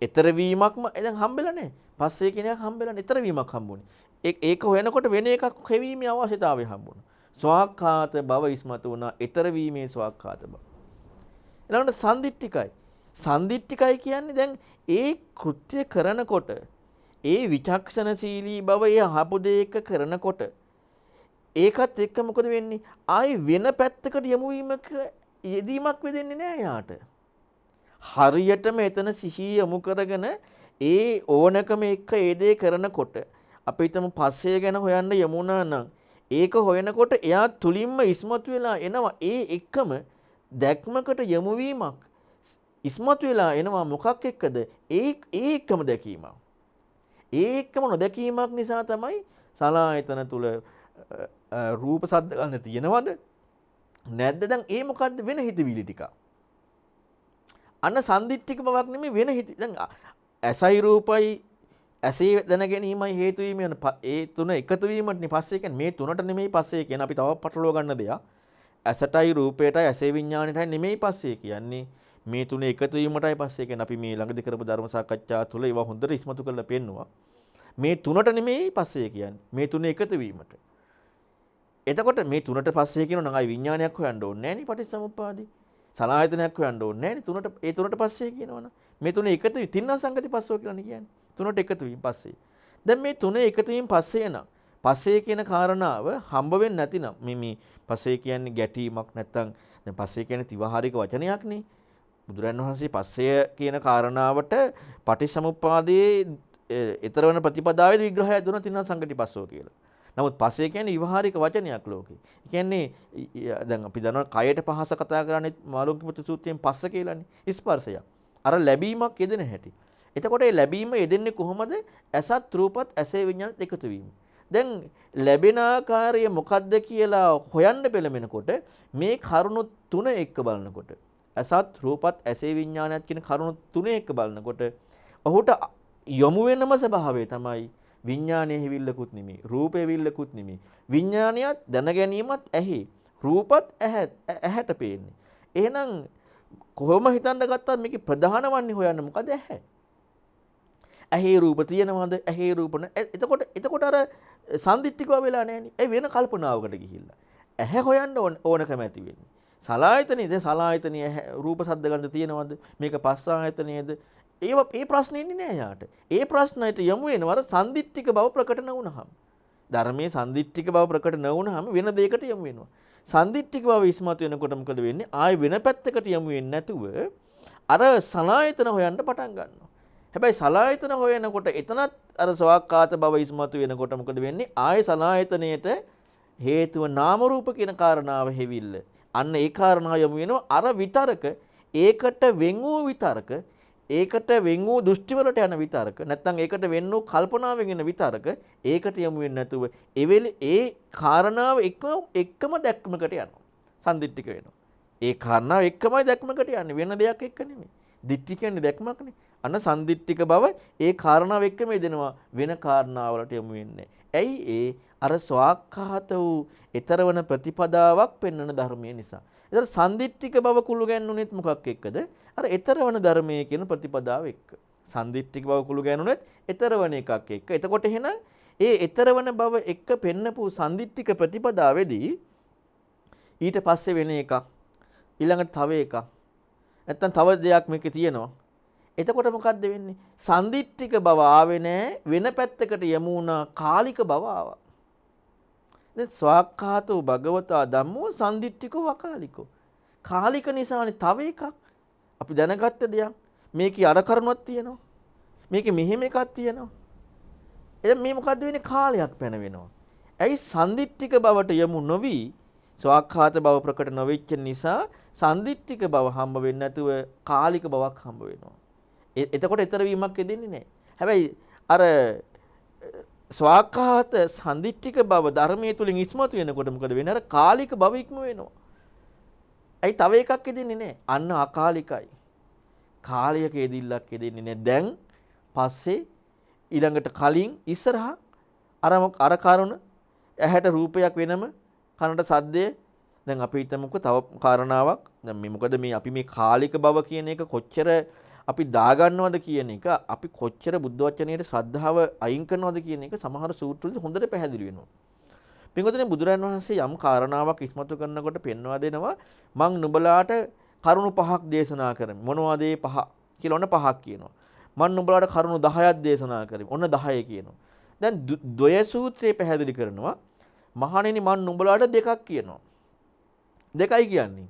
ඊතර වීමක්ම දැන් හම්බෙලා නැහැ. පස්සේ කියන එක හම්බෙලා නැහැ. ඊතර වීමක් හම්බුනේ. ඒක හොයනකොට වෙන එකක් හෙවීමේ අවශ්‍යතාවය හම්බුණා. ස්වාක්කාත බව ඉස්මතු වුණා. ඊතර වීමේ ස්වාක්කාත බව. ඊළඟට සම්දිට්ඨිකයි. සම්දිට්ඨිකයි කියන්නේ දැන් ඒ කෘත්‍ය කරනකොට ඒ විචක්ෂණශීලී බව ඒ අහපු දෙයක කරනකොට ඒකත් එක්ක මොකද වෙන්නේ? ආයි වෙන පැත්තකට යමු වීමක යෙදීමක් වෙදෙන්නේ නැහැ යාට. හරියටම එතන සිහිය යොමු කරගෙන ඒ ඕනකම එක්ක ඒ දේ කරනකොට අපි හිතමු පස්සේ ගැන හොයන්න යමුනා නම් ඒක හොයනකොට එයා තුලින්ම ඉස්මතු වෙලා එනවා ඒ එක්කම දැක්මකට යොමු වීමක් ඉස්මතු වෙලා එනවා මොකක් එක්කද? ඒ එක්කම දැකීමක්. ඒ එක්කම නොදැකීමක් නිසා තමයි සලආයතන තුල රූප සද්ද ගන්න තියෙනවද නැද්ද? දැන් ඒ මොකද්ද? වෙන හිතවිලි ටික. අන්න සම්දිට්ඨික බවක් නෙමෙයි වෙන හිත. දැන් ඇසයි රූපයි ඇසේ දැන ගැනීමයි හේතු වීම යන ඒ තුන එකතු වීමටනේ පස්සේ කියන්නේ. මේ තුනට නෙමෙයි පස්සේ කියන්නේ. අපි තව පටලව ගන්න දෙයක්. ඇසටයි රූපයටයි ඇසේ විඥාණයටයි නෙමෙයි පස්සේ කියන්නේ. මේ තුන එකතු වීමටයි පස්සේ කියන්නේ. අපි මේ ළඟදී කරපු ධර්ම සාකච්ඡා තුළ ඒවා හොඳට ඉස්මතු කරලා පෙන්නවා. මේ තුනට නෙමෙයි පස්සේ කියන්නේ. මේ තුන එකතු වීමට. එතකොට මේ තුනට පස්සේ කියනවා නම් ආයි විඥානයක් හොයන්න ඕනේ නැහැ නේ පටිච්චසමුප්පාදේ. සලආයතනයක් හොයන්න ඕනේ නැහැ නේ. ඒ තුනට පස්සේ කියනවනම් මේ තුන එකතු තින්න සංගති පස්සෝ කියලානේ කියන්නේ. තුනට එකතු වීම පස්සේ. දැන් මේ තුන එකතු වීම පස්සේ නම් පස්සේ කියන කාරණාව හම්බ වෙන්නේ නැතිනම් මේ පස්සේ කියන්නේ ගැටීමක් නැත්තම් දැන් පස්සේ කියන්නේ තිවහාරික වචනයක්නේ. බුදුරන් වහන්සේ පස්සේ කියන කාරණාවට පටිච්චසමුප්පාදයේ ඊතර වෙන ප්‍රතිපදාවේ විග්‍රහය දුන්නා තින්න සංගතිපස්සෝ කියලා. නමුත් පස්සේ කියන්නේ විවහාරික වචනයක් ලෝකේ. ඒ කියන්නේ දැන් අපි දන්නවා කයට පහස කතා කරන්නේ මාළුන්ගේ සූත්‍රයෙන් පස්ස කියලානේ. ස්පර්ශය. අර ලැබීමක් යෙදෙන හැටි. එතකොට මේ ලැබීම යෙදෙන්නේ කොහොමද? ඇසත් රූපත් ඇසේ විඤ්ඤාණත් එකතු වීම. දැන් ලැබෙන ආකාරය මොකද්ද කියලා හොයන්න පෙළඹෙනකොට මේ කරුණු තුන එක්ක බලනකොට ඇසත් රූපත් ඇසේ විඤ්ඤාණයත් කියන කරුණු තුන එක්ක බලනකොට ඔහුට යොමු වෙනම ස්වභාවය තමයි විඤ්ඤාණයේ හිවිල්ලකුත් නෙමෙයි රූපේ හිවිල්ලකුත් නෙමෙයි විඤ්ඤාණියත් දැන ගැනීමත් ඇහි රූපත් ඇහැට පේන්නේ. එහෙනම් කොහොම හිතන්න ගත්තත් මේකේ ප්‍රධාන වන්නේ හොයන්න මොකද ඇහැ. ඇහි රූප තියෙනවද? ඇහි රූප එතකොට අර සම්දිත්තිකව වෙලා නැහෙනි. ඒ වෙන කල්පනාවකට ගිහිල්ලා. ඇහැ හොයන්න ඕනකම ඇති වෙන්නේ. සලායතනෙද සලායතනිය රූප සද්ද ගන්ධ තියෙනවද? මේක පස්ස ආයතනයේද? ඒ ප්‍රශ්නේ ඉන්නේ නෑ යාට. ඒ ප්‍රශ්නයට යමු වෙනවර සම්දිත්තික බව ප්‍රකට නොවුනහම. ධර්මයේ සම්දිත්තික බව ප්‍රකට නොවුනහම වෙන දෙයකට යමු වෙනවා. සම්දිත්තික බව ඉස්මතු වෙනකොට මොකද වෙන්නේ? ආයෙ වෙන පැත්තකට යමු වෙන්නේ නැතුව අර සලායතන හොයන්න පටන් ගන්නවා. හැබැයි සලායතන හොයනකොට එතනත් අර සවාක්කාත බව ඉස්මතු වෙනකොට මොකද වෙන්නේ? ආයේ සලායතනයේට හේතුව නාම රූප කියන කාරණාව හැවිල්ල. අන්න ඒ කාරණාව යමු වෙනවා අර විතරක ඒකට වෙන් වූ විතරක ඒකට වෙන් වූ දෘෂ්ටි වලට යන විතරක නැත්නම් ඒකට වෙන් වූ කල්පනාවෙන් එන විතරක ඒකට යමු වෙන්නේ නැතුව ඒ කාරණාව එක්කම දැක්මකට යනවා. සම්දිත්තික වෙනවා. ඒ කාරණාව එක්කමයි දැක්මකට යන්නේ වෙන දෙයක් එක්ක නෙමෙයි. දිට්ඨි කියන්නේ දැක්මක්නේ. අන්න සම්දිත්තික බව ඒ කාරණාව එක්කම එදෙනවා වෙන කාරණාවලට යමු වෙන්නේ. ඇයි ඒ අර ස්වාක්ඛාත වූ ඊතරවන ප්‍රතිපදාවක් පෙන්වන ධර්මයේ නිසා. ඒතර සම්දිත්තික බව කුළු ගැන්නුනෙත් මොකක් එක්කද? අර ඊතරවන ධර්මයේ කියන ප්‍රතිපදාව එක්ක. සම්දිත්තික බව කුළු ගැන්නුනෙත් ඊතරවන එකක් එක්ක. එතකොට එහෙනම් ඒ ඊතරවන බව එක්ක පෙන්නපු සම්දිත්තික ප්‍රතිපදාවේදී ඊට පස්සේ වෙන එකක් ඊළඟට තව එකක් නැත්තම් තව දෙයක් මේකේ තියෙනවා. එතකොට මොකද්ද වෙන්නේ? සම්දිත්තික බව ආවේ නැහැ වෙන පැත්තකට යමු වුණා කාලික බව ආවා. දැන් ස්වාක්ඛාතෝ භගවතා ධම්මෝ සම්දිත්තිකෝ අකාලිකෝ. කාලික නිසානේ තව එකක්. අපි දැනගත්ත දෙයක්. මේකේ අර කරුණක් තියෙනවා. මේකේ මෙහෙම එකක් තියෙනවා. එතෙන් මේ මොකද්ද වෙන්නේ? කාලයක් පැන වෙනවා. ඇයි සම්දිත්තික බවට යමු නොවි ස්වාක්ඛාත බව ප්‍රකට නොවෙච්ච නිසා සම්දිත්තික බව හම්බ වෙන්නේ නැතුව කාලික බවක් හම්බ වෙනවා. එතකොට ඊතර වීමක් දෙන්නේ නැහැ. හැබැයි අර ස්වාක්ඛාත සම්දිත්තික බව ධර්මයේ තුලින් ඉස්මතු වෙනකොට මොකද වෙන්නේ? අර කාලික බව ඉක්ම වෙනවා. ඇයි තව එකක් දෙන්නේ නැහැ? අන්න අකාලිකයි. කාලයක යෙදිල්ලක් දෙන්නේ නැහැ. දැන් පස්සේ ඊළඟට කලින් ඉස්සරහා අර කරුණ ඇහැට රූපයක් වෙනම කනට සද්දය. දැන් අපි හිතමුකෝ තව කාරණාවක්. දැන් මේ මොකද මේ අපි මේ කාලික බව කියන එක කොච්චර අපි දාගන්නවද කියන එක අපි කොච්චර බුද්ධ වචනයේ ශ්‍රද්ධාව අයින් කරනවද කියන එක සමහර සූත්‍රවල හොඳට පැහැදිලි වෙනවා. පින්වතුනි බුදුරන් වහන්සේ යම් කාරණාවක් ඉස්මතු කරනකොට පෙන්වා දෙනවා මං නුඹලාට කරුණු 5ක් දේශනා කරමි. මොනවද ඒ 5 කියලා ඔන්න 5ක් කියනවා. මං නුඹලාට කරුණු 10ක් දේශනා කරමි. ඔන්න 10 කියනවා. දැන් ද්වය සූත්‍රයේ පැහැදිලි කරනවා මහණෙනි මං නුඹලාට 2ක් කියනවා. 2යි කියන්නේ.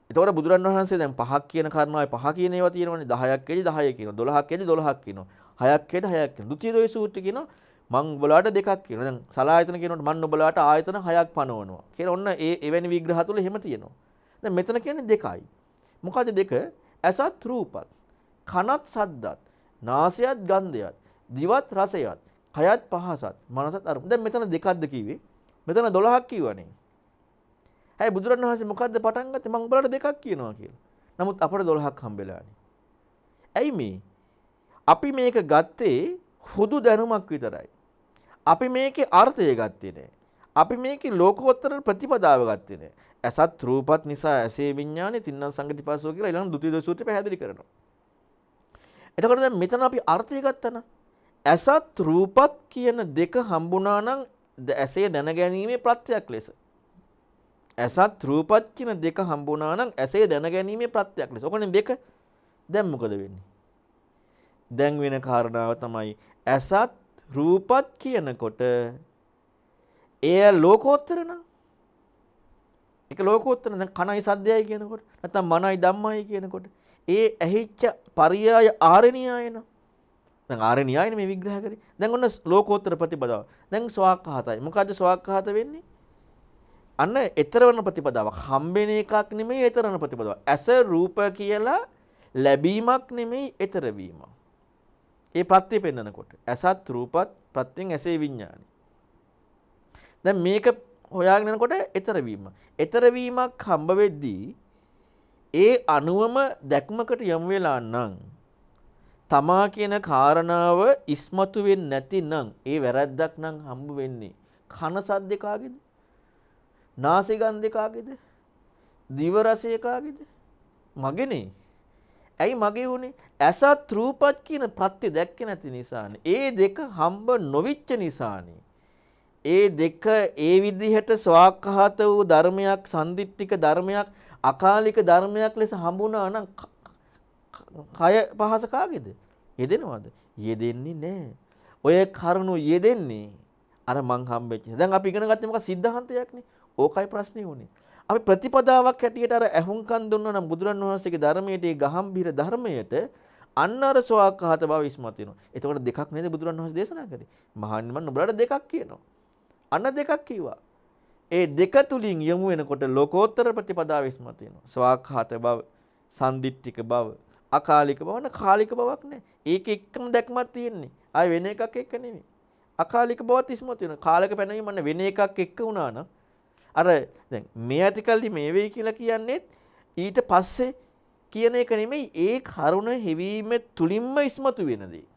එතකොට බුදුරන් වහන්සේ දැන් 5ක් කියන කාරණාවේ 5 කියන ඒවා තියෙනවනේ 10ක් කියදි 10 කියනවා 12ක් කියදි 12ක් කියනවා 6ක් කියදි 6ක් කියනවා. ද්විතීය ද්වය සූත්‍රය කියනවා මං ඔබලාට 2ක් කියනවා. දැන් සලායතන කියනකොට මං ඔබලාට ආයතන 6ක් පනවනවා. කියලා ඔන්න එවැනි විග්‍රහ තුල එහෙම තියෙනවා. දැන් මෙතන කියන්නේ 2යි. මොකද 2? ඇසත් රූපත්, කනත් සද්දත්, නාසයත් ගන්ධයත්, දිවත් රසයත්, කයත් පහසත්, මනසත් අරමුණ. දැන් මෙතන 2ක්ද කිව්වේ? මෙතන 12ක් කිව්වනේ. හැබැයි බුදුරණවහන්සේ මොකද්ද පටන් ගත්තේ? මම ඔයාලට 2ක් කියනවා කියලා. නමුත් අපට 12ක් හම්බෙලානේ. ඇයි මේ? අපි මේක ගත්තේ හුදු දැනුමක් විතරයි. අපි මේකේ අර්ථය ගත්තේ නැහැ. අපි මේකේ ලෝකෝත්තර ප්‍රතිපදාව ගත්තේ නැහැ. ඇසත් රූපත් නිසා ඇසේ විඥානේ තින්නම් සංගතිපස්සෝ කියලා ඊළඟ ද්විතීය සූත්‍රය පැහැදිලි කරනවා. එතකොට දැන් මෙතන අපි අර්ථය ගත්තා නම් ඇසත් රූපත් කියන දෙක හම්බුණා නම් ඇසේ දැනගැනීමේ ප්‍රත්‍යක් ලෙස ඇසත් රූපත් කියන දෙක හම්බුණා නම් ඇසේ දැනගැනීමේ ප්‍රත්‍යක් ලෙස. ඔකනේ දෙක. දැන් මොකද වෙන්නේ? දැන් වෙන කාරණාව තමයි ඇසත් රූපත් කියනකොට ඒ ලෝකෝත්තර නම් ඒක ලෝකෝත්තර දැන් කණයි සද්දයයි කියනකොට නැත්නම් මනයි ධම්මයි කියනකොට ඒ ඇහිච්ච පරියාය ආරණ්‍යයන දැන් ආරණ්‍යයනේ මේ විග්‍රහ කරේ දැන් ඔන්න ලෝකෝත්තර ප්‍රතිපදාව දැන් ස්වාක්ඛාතයි මොකද්ද ස්වාක්ඛාත වෙන්නේ අන්න ඊතරවන ප්‍රතිපදාවක් හම්බෙන එකක් නෙමෙයි ඊතරවන ප්‍රතිපදාවක් ඇස රූප කියලා ලැබීමක් නෙමෙයි ඊතර වීම ඒ ප්‍රත්‍ය පෙන්නනකොට ඇසත් රූපත් ප්‍රත්‍යෙන් ඇසේ විඥානයි දැන් මේක හොයාගෙන යනකොට ඊතර වීම. ඊතර වීමක් හම්බ වෙද්දී ඒ අනුවම දැක්මකට යමු වෙලා නම් තමා කියන කාරණාව ඉස්මතු වෙන්නේ නැතිනම් ඒ වැරද්දක් නම් හම්බ වෙන්නේ කන සද්ද කාගේද? නාසය ගන්ධ කාගේද? දිව රසය කාගේද? මගේනේ. ඇයි මගේ උනේ? ඇසත් රූපත් කියන ප්‍රත්‍ය දැක්කේ නැති නිසානේ. ඒ දෙක හම්බ නොවිච්ච නිසානේ. ඒ දෙක ඒ විදිහට ස්වාක්ඛාත වූ ධර්මයක් සම්දිත්තික ධර්මයක් අකාලික ධර්මයක් ලෙස හම්බුණා නම් කය පහස කාගේද? යෙදෙනවද? යෙදෙන්නේ නැහැ. ඔය කරුණු යෙදෙන්නේ අර මං හම්බෙච්ච. දැන් අපි ඉගෙන ගත්තේ මොකක් සිද්ධාන්තයක්නේ. ඕකයි ප්‍රශ්නේ උනේ. අපි ප්‍රතිපදාවක් හැටියට අර ඇහුම්කන් දුන්නා නම් බුදුරන් වහන්සේගේ ධර්මයේ ඒ ගහම්බීර ධර්මයට අන්න අර ස්වාක්ඛාත බව ඉස්මතු වෙනවා. එතකොට දෙකක් නේද බුදුරන් වහන්සේ දේශනා කරේ. මහන්නේ මම නුඹලට දෙකක් කියනවා. අන්න දෙකක් කිව්වා. ඒ දෙක තුලින් යමු වෙනකොට ලෝකෝත්තර ප්‍රතිපදාව ඉස්මතු වෙනවා. ස්වාක්ඛාත බව, සම්දිත්තික බව, අකාලික බව න කාලික බවක් නැහැ. ඒක එක්කම දැක්මක් තියෙන්නේ. ආය වෙන එකක් එක්ක නෙමෙයි. අකාලික බවත් ඉස්මතු වෙනවා. කාලක පැනවීම න වෙන එකක් එක්ක වුණා නම් අර දැන් මේ ඇතිකල්ලි මේ වෙයි කියලා කියන්නේ ඊට පස්සේ කියන එක නෙමෙයි ඒ කරුණ හෙවීම තුලින්ම ඉස්මතු වෙන දේ.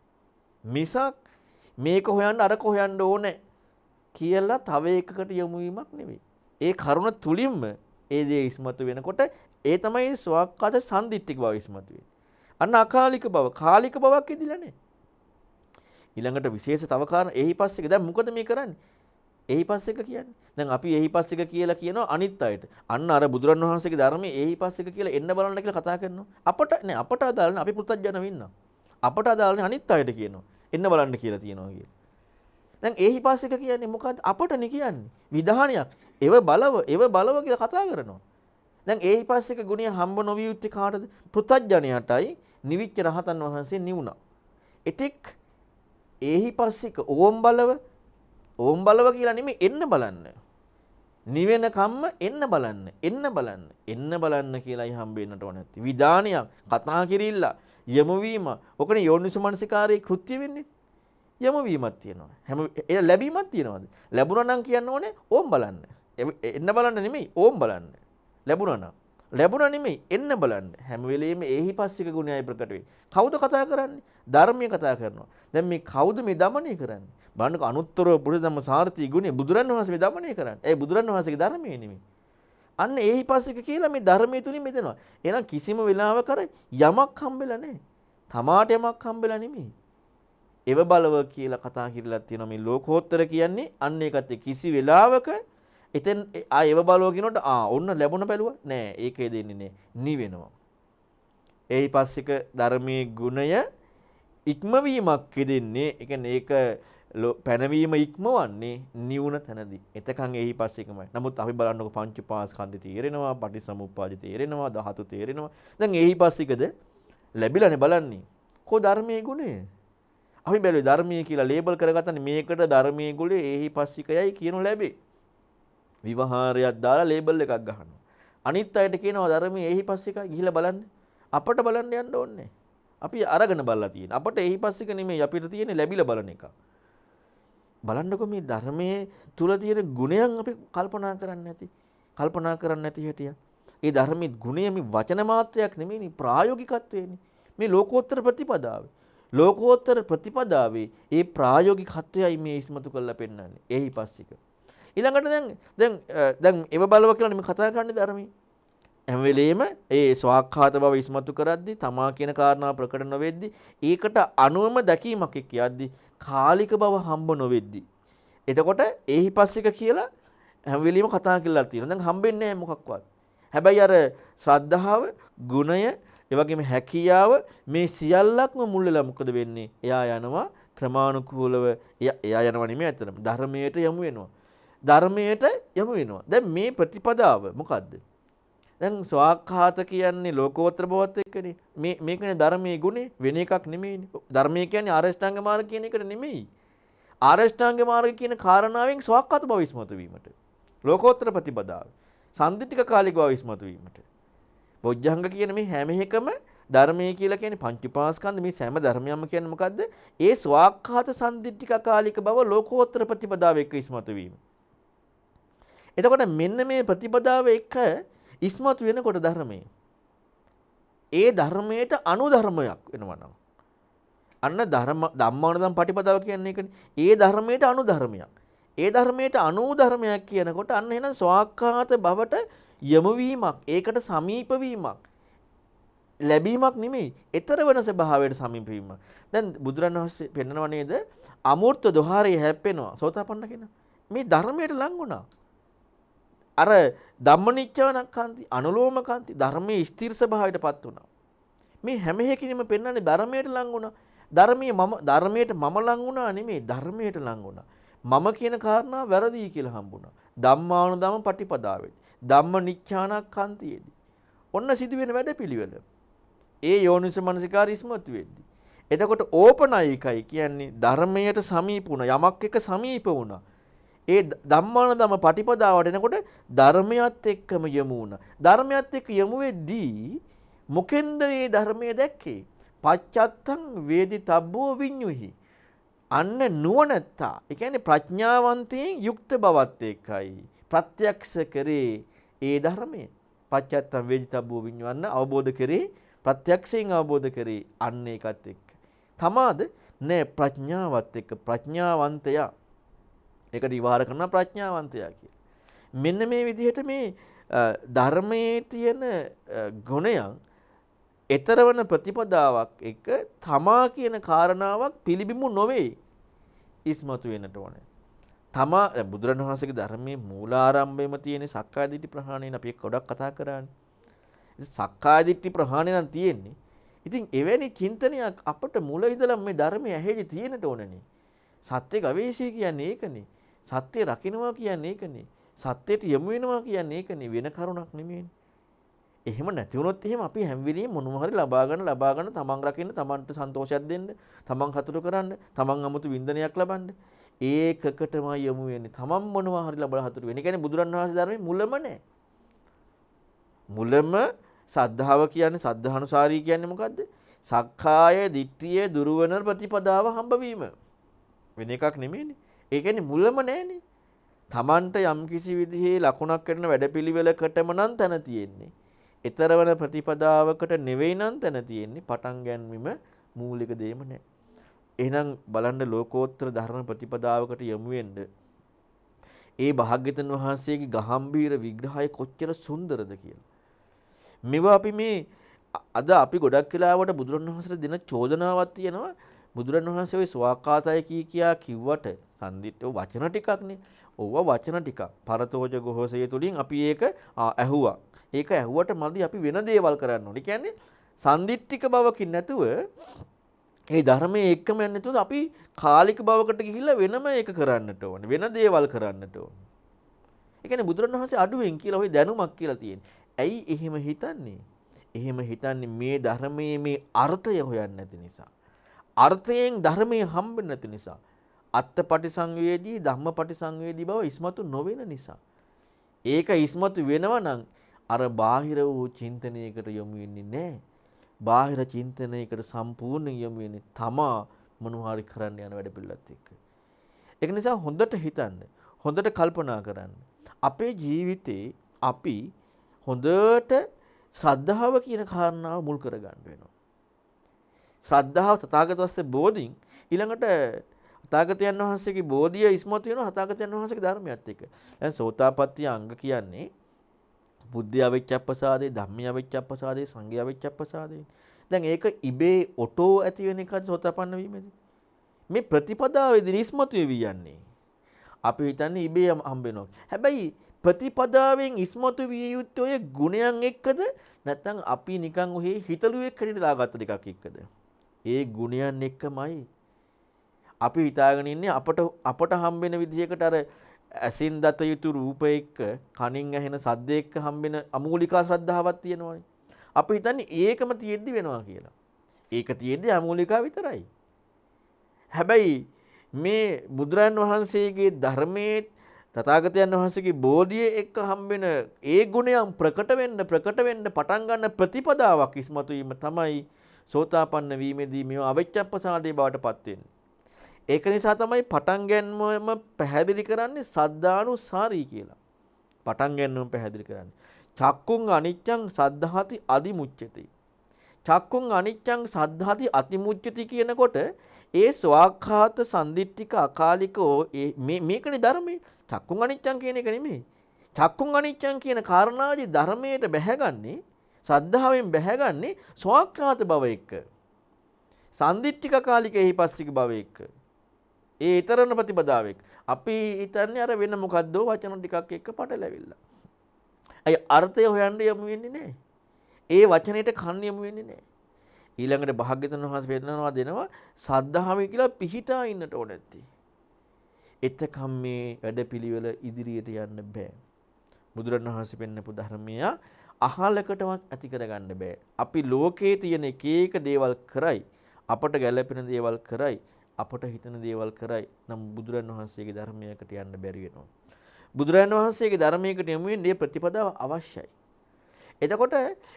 මිසක් මේක හොයන්න අරක හොයන්න ඕනේ කියලා තව එකකට යොමු වීමක් නෙවෙයි. ඒ කරුණ තුලින්ම ඒ දේ ඉස්මතු වෙනකොට ඒ තමයි ස්වාක්ඛාත සම්දිත්තික බව ඉස්මතු වෙන්නේ. අන්න අකාලික බව, කාලික බවක් ඉදිලා නැහැ. ඊළඟට විශේෂ තව කාරණා එහිපස්සෙක දැන් මොකද මේ කරන්නේ? එහිපස්සෙක කියන්නේ. දැන් අපි එහිපස්සෙක කියලා කියනවා අනිත් අයට. අන්න අර බුදුරන් වහන්සේගේ ධර්මයේ එහිපස්සෙක කියලා එන්න බලන්න කියලා කතා කරනවා. අපට අදාළ නැහැ අපි පුත්තජන වෙන්නා. අපට අදාළ නැහැ අනිත් අයට කියනවා. එන්න බලන්න කියලා තියනවා කියලා. දැන් එහිපස්සෙක කියන්නේ මොකද්ද? අපටනේ කියන්නේ. විධානයක්. එව බලව කියලා කතා කරනවා. දැන් එහිපස්සෙක ගුණය හම්බ නොවිය යුත්තේ කාටද? පුත්තජනයටයි නිවිච්ච රහතන් වහන්සේ නිවුණා. එතෙක් එහිපස්සෙක ඕම් බලව කියලා නෙමෙයි එන්න බලන්න. නිවෙන කම්ම එන්න බලන්න කියලායි හම්බෙන්නට ඕන නැති. විධානයක් කතා කිරිල්ල යමු වීම. ඔකනේ යෝනිසමනසිකාරයේ කෘත්‍ය වෙන්නේ. යමු වීමක් තියෙනවා. හැම ඒ ලැබීමක් තියෙනවද? ලැබුණා නම් කියන්න ඕනේ ඕම් බලන්න. එන්න බලන්න නෙමෙයි ඕම් බලන්න. ලැබුණා නෙමෙයි එන්න බලන්න. හැම වෙලෙම එහිපස්සික ගුණයයි ප්‍රකට වෙන්නේ. කවුද කතා කරන්නේ? ධර්මයේ කතා කරනවා. දැන් මේ කවුද මේ දමනය කරන්නේ? බලන්නකො අනුත්තර පුරුෂ ධම්ම සාර්ථී ගුණය බුදුරන් වහන්සේ මේ දමනය කරන්නේ. ඒ බුදුරන් වහන්සේගේ ධර්මයේ නෙමෙයි. අන්න එහිපස්සික කියලා මේ ධර්මයේ තුලින් මෙදෙනවා. එහෙනම් කිසිම වෙලාවක යමක් හම්බෙලා නැහැ. තමාට යමක් හම්බෙලා නෙමෙයි. එව බලව කියලා කතා කිරලා තියෙනවා මේ ලෝකෝත්තර කියන්නේ අන්න ඒකත් කිසි වෙලාවක එතෙන් එව බලව කියනකොට ඔන්න ලැබුණ බැලුවා නෑ ඒකේ දෙන්නේ නෑ නිවෙනවා. එහිපස්සික ධර්මයේ ගුණය ඉක්මවීමක් දෙන්නේ. ඒ කියන්නේ ඒක පැනවීම ඉක්මවන්නේ නිවුණ තැනදී. එතකන් එහිපස්සිකමයි. නමුත් අපි බලන්නකො පංච පාස්කන්ධය තේරෙනවා, පටිසමුප්පාදය තේරෙනවා, ධාතු තේරෙනවා. දැන් එහිපස්සිකද ලැබිලානේ බලන්නේ. කො ධර්මයේ ගුණය? අපි බැලුවේ ධර්මයේ කියලා ලේබල් කරගත්තනේ මේකට ධර්මයේ ගුණය එහිපස්සිකයයි කියනු ලැබේ. විවහාරයක් දාලා ලේබල් එකක් ගහනවා. අනිත් අයට කියනවා ධර්මයේ එහිපස්සිකයි ගිහිල්ලා බලන්න. අපට බලන්න යන්න ඕනේ. අපි අරගෙන බලලා තියෙන. අපට එහිපස්සික නෙමෙයි අපිට තියෙන්නේ ලැබිලා බලන එක. බලන්නකො මේ ධර්මයේ තුල තියෙන ගුණයන් අපි කල්පනා කරන්නේ නැති හැටිය. ඒ ධර්මයේ ගුණය මේ වචන මාත්‍රයක් නෙමෙයි ප්‍රායෝගිකත්වයනේ. මේ ලෝකෝත්තර ප්‍රතිපදාවේ ඒ ප්‍රායෝගිකත්වයයි මේ ඉස්මතු කරලා පෙන්නන්නේ. එහිපස්සික. ඊළඟට දැන් එව බලව කියලා නෙමෙයි කතා කරන්නේ ධර්මයේ. හැම වෙලෙම ඒ ස්වාක්ඛාත බව ඉස්මතු කරද්දී තමා කියන කාරණා ප්‍රකට නොවෙද්දී ඒකට අනුවම දැකීමක් එක්ක යද්දී කාලික බව හම්බ නොවෙද්දී එතකොට එහිපස්සික කියලා හැම වෙලෙම කතා කරලා තියෙනවා. දැන් හම්බෙන්නේ නැහැ මොකක්වත්. හැබැයි අර ශ්‍රද්ධාව, ගුණය, ඒ වගේම හැකියාව මේ සියල්ලක්ම මුල් වෙලා මොකද වෙන්නේ? එයා යනවා ක්‍රමානුකූලව එයා යනවා නෙමෙයි අතරම ධර්මයට යමු වෙනවා. ධර්මයට යමු වෙනවා. දැන් මේ ප්‍රතිපදාව මොකද්ද? දැන් ස්වාක්ඛාත කියන්නේ ලෝකෝත්තර බවත් එක්කනේ. මේකනේ ධර්මයේ ගුණේ වෙන එකක් නෙමෙයිනේ. ධර්මයේ කියන්නේ ආරෂ්ඨාංග මාර්ග කියන එකට නෙමෙයි. ආරෂ්ඨාංග මාර්ග කියන කාරණාවෙන් ස්වාක්ඛාත බව ඉස්මතු වීමට. ලෝකෝත්තර ප්‍රතිපදාව. සම්දිත්තික කාලික බව ඉස්මතු වීමට. බොජ්ජංග කියන මේ හැම එකම ධර්මයේ කියලා කියන්නේ පංච උපාස්කන්ධ මේ සෑම ධර්මයක්ම කියන්නේ මොකද්ද? ඒ ස්වාක්ඛාත සම්දිත්තික කාලික බව ලෝකෝත්තර ප්‍රතිපදාව එක්ක ඉස්මතු වීම. එතකොට මෙන්න මේ ප්‍රතිපදාව එක්ක ඉස්මතු වෙනකොට ධර්මයේ ඒ ධර්මයට අනුධර්මයක් වෙනවා නම් අන්න ධම්මානුධම් පටිපදාව කියන්නේ ඒකනේ. ඒ ධර්මයට අනුධර්මයක්. ඒ ධර්මයට අනුධර්මයක් කියනකොට අන්න එහෙනම් ස්වාක්ඛාත බවට යොමු වීමක්, ඒකට සමීප වීමක්, ලැබීමක් නෙමෙයි, ඊතර වෙන ස්වභාවයට සමීප වීමක්. දැන් බුදුරණවහන්සේ පෙන්නව නේද? අමූර්ත දොහාරයේ හැප්පෙනවා සෝතාපන්න කෙනා. මේ ධර්මයට ලං වුණා. අර ධම්මනිච්චවනක්ඛන්ති අනුලෝමකන්ති ධර්මයේ ස්ථිර ස්වභාවයටපත් වුණා. මේ හැම එකකින්ම පෙන්වන්නේ ධර්මයට ලං වුණා. ධර්මයට මම ලං වුණා නෙමෙයි, ධර්මයට ලං වුණා. මම කියන කාරණා වැරදි කියලා හම්බුණා. ධම්මානුධම පටිපදාවෙත්. ධම්මනිච්චානක්ඛන්තියේදී. ඔන්න සිදුවෙන වැඩපිළිවෙල. ඒ යෝනිස මනසිකාර ඉස්මතු වෙද්දී. එතකොට ඕපනයිකයි කියන්නේ ධර්මයට සමීප වුණා. යමක් එක සමීප වුණා. ඒ ධම්මානුධම පටිපදාවට එනකොට ධර්මයත් එක්කම යමු වුණා. ධර්මයත් එක්ක යමු වෙද්දී මොකෙන්ද මේ ධර්මයේ දැක්කේ? පච්චත්තං වේදිතබ්බෝ විඤ්ඤුහි. අන්න නුවණැත්තා. ඒ කියන්නේ ප්‍රඥාවන්තයෙන් යුක්ත බවත් එක්කයි ප්‍රත්‍යක්ෂ කරේ ඒ ධර්මයේ. පච්චත්තං වේදිතබ්බෝ විඤ්ඤුවන්න අවබෝධ කරේ, ප්‍රත්‍යක්ෂයෙන් අවබෝධ කරේ අන්න ඒකත් එක්ක. තමාද නෑ ප්‍රඥාවත් එක්ක ප්‍රඥාවන්තයා. ඒකට විවහාර කරන ප්‍රඥාවන්තයා කියලා. මෙන්න මේ විදිහට මේ ධර්මයේ තියෙන ගුණයන් ඊතරවන ප්‍රතිපදාවක් එක තමා කියන කාරණාවක් පිළිබිඹු නොවේ ඉස්මතු වෙන්නට ඕනේ. තමා බුදුරණවහන්සේගේ ධර්මයේ මූලාරම්භයම තියෙන සක්කාය දිට්ඨි ප්‍රහාණයන අපි ගොඩක් කතා කරානේ. ඉතින් සක්කාය දිට්ඨි ප්‍රහාණය නම් තියෙන්නේ. ඉතින් එවැනි චින්තනයක් අපට මුල ඉඳලා මේ ධර්මයේ ඇහෙදි තියෙන්නට ඕනනේ. සත්‍ය ගවේෂී කියන්නේ ඒකනේ. සත්‍ය රකින්නවා කියන්නේ ඒකනේ. සත්‍යයට යොමු වෙනවා කියන්නේ ඒකනේ. වෙන කරුණක් නෙමෙයිනේ. එහෙම නැති වුණොත් එහෙම අපි හැම වෙලෙම මොනම හරි ලබා ගන්න තමන් රකින්න, තමන්ට සන්තෝෂයක් දෙන්න, තමන් හතුරු කරන්න, තමන් 아무තු වින්දනයක් ලබන්න ඒකකටමයි යොමු වෙන්නේ. තමන් මොනවා හරි ලබලා හතුරු වෙන්නේ. ඒ කියන්නේ බුදුරණවහන්සේ ධර්මයේ මුලම නැහැ. මුලම සද්ධාව කියන්නේ සද්ධානුසාරී කියන්නේ මොකද්ද? සක්කාය දිට්ඨිය දුරවන ප්‍රතිපදාව හම්බවීම. වෙන එකක් නෙමෙයිනේ. ඒ කියන්නේ මුලම නැහැනේ. තමන්ට යම් කිසි විදිහේ ලකුණක් කරන වැඩපිළිවෙලකටම නම් තන තියෙන්නේ. ඊතරවන ප්‍රතිපදාවකට නෙවෙයි නම් තන තියෙන්නේ. පටන් ගැනීම මූලික දෙයම නැහැ. එහෙනම් බලන්න ලෝකෝත්තර ධර්ම ප්‍රතිපදාවකට යොමු වෙන්න ඒ භාග්‍යවතුන් වහන්සේගේ ගාම්භීර විග්‍රහය කොච්චර සුන්දරද කියලා. මේවා අපි මේ අද අපි ගොඩක් වෙලාවට බුදුරණවහන්සේට දෙන චෝදනාවක් තියෙනවා. බුදුරණවහන්සේ ওই ස්වාකාතය කියා කිව්වට සම්දිත් වචන ටිකක්නේ. ඕවා වචන ටිකක්. පරතෝජ ගෝහසය තුලින් අපි ඒක ඇහුවා. ඒක ඇහුවට මදි අපි වෙන දේවල් කරන්න ඕනේ. කියන්නේ සම්දිත්තික බවකින් නැතුව ඒ ධර්මයේ එක්කම යන්නේ නැතුව අපි කාලික බවකට ගිහිල්ලා වෙනම ඒක කරන්නට ඕනේ. වෙන දේවල් කරන්නට ඕනේ. ඒ කියන්නේ බුදුරණවහන්සේ අඩුවෙන් කියලා ওই දැනුමක් කියලා තියෙන්නේ. ඇයි එහෙම හිතන්නේ? එහෙම හිතන්නේ මේ ධර්මයේ මේ අර්ථය හොයන්නේ නැති නිසා. අර්ථයෙන් ධර්මයේ හම්බෙන්නේ නැති නිසා. අත්පටිසංවේදී ධම්මපටිසංවේදී බව ඉස්මතු නොවන නිසා. ඒක ඉස්මතු වෙනවා නම් අර බාහිර වූ චින්තනයකට යොමු වෙන්නේ නැහැ. බාහිර චින්තනයකට සම්පූර්ණ යොමු වෙන්නේ තමා මොනවා හරි කරන්න යන වැඩ පිළිවෙලත් එක්ක. ඒක නිසා හොඳට හිතන්න. හොඳට කල්පනා කරන්න. අපේ ජීවිතේ අපි හොඳට ශ්‍රද්ධාව කියන කාරණාව මුල් කරගන්න වෙනවා. ශ්‍රද්ධාව තථාගතස්සේ බෝධින් ඊළඟට තථාගතයන් වහන්සේගේ බෝධිය ඉස්මතු වෙනවා තථාගතයන් වහන්සේගේ ධර්මයත් එක්ක. දැන් සෝතාපට්ටි අංග කියන්නේ බුද්ධිය අවිච්ඡප්පසාදේ, ධම්මිය අවිච්ඡප්පසාදේ, සංඝය අවිච්ඡප්පසාදේ. දැන් ඒක ඉබේ ඔටෝ ඇති වෙන එකද සෝතාපන්න වීමේදී? මේ ප්‍රතිපදාවේදී ඉස්මතු වෙවි යන්නේ. අපි හිතන්නේ ඉබේ හම්බ වෙනවා. හැබැයි ප්‍රතිපදාවෙන් ඉස්මතු විය යුත්තේ ඔය ගුණයන් එක්කද නැත්නම් අපි නිකන් ඔහේ හිතලුවෙක් හැටියට දාගත්ත දෙකක් එක්කද? ඒ ගුණයන් එක්කමයි. අපි හිතාගෙන ඉන්නේ අපට හම්බෙන විදිහකට අර ඇසින් දත යුතු රූප එක්ක කනින් ඇහෙන සද්ද එක්ක හම්බෙන අමූලිකා ශ්‍රද්ධාවක් තියෙනවානේ. අපි හිතන්නේ ඒකම තියෙද්දි වෙනවා කියලා. ඒක තියෙද්දි අමූලිකා විතරයි. හැබැයි මේ බුදුරන් වහන්සේගේ ධර්මයේ තථාගතයන් වහන්සේගේ බෝධිය එක්ක හම්බෙන ඒ ගුණයන් ප්‍රකට වෙන්න පටන් ගන්න ප්‍රතිපදාවක් ඉස්මතු වීම තමයි සෝතාපන්න වීමේදී මේ අවිච්ඡප්පසාදේ බවට පත් වෙන්නේ. ඒක නිසා තමයි පටන් ගැනීමම පැහැදිලි කරන්නේ සද්ධානුසාරී කියලා. පටන් ගැනීම පැහැදිලි කරන්නේ. චක්කුං අනිච්ඡං සද්ධාති අදිමුච්ඡති. චක්කුං අනිච්ඡං සද්ධාති අතිමුච්ඡති කියනකොට ඒ ස්වාක්ඛාත සම්දිට්ඨික අකාලිකෝ මේකනේ ධර්මයේ. චක්කුං අනිච්ඡං කියන එක නෙමෙයි. චක්කුං අනිච්ඡං කියන කාරණාවදී ධර්මයට බැහැගන්නේ සද්ධාවෙන් බැහැගන්නේ ස්වාක්ඛාත භව එක්ක. සම්දිට්ඨික අකාලික එහිපස්සික භව එක්ක. ඒ ඊතරණ ප්‍රතිපදාවෙක්. අපි හිතන්නේ අර වෙන මොකද්දෝ වචන ටිකක් එක්ක පටලැවිලා. අය අර්ථය හොයන්න යමු වෙන්නේ නැහැ. ඒ වචනෙට කන් යමු වෙන්නේ නැහැ. ඊළඟට භාග්‍යවතුන් වහන්සේ පෙන්නනවා දෙනවා සද්ධාවෙ කියලා පිහිටා ඉන්නට ඕන නැති. එතකම් මේ වැඩපිළිවෙල ඉදිරියට යන්න බෑ. බුදුරණවහන්සේ පෙන්නපු ධර්මය අහලකටවත් ඇති කරගන්න බෑ. අපි ලෝකේ තියෙන එක එක දේවල් කරයි. අපට ගැළපෙන දේවල් කරයි. අපට හිතන දේවල් කරයි. නම් බුදුරණවහන්සේගේ ධර්මයකට යන්න බැරි වෙනවා. බුදුරණවහන්සේගේ ධර්මයකට යමු වෙන්නේ ප්‍රතිපදාව අවශ්‍යයි. එතකොට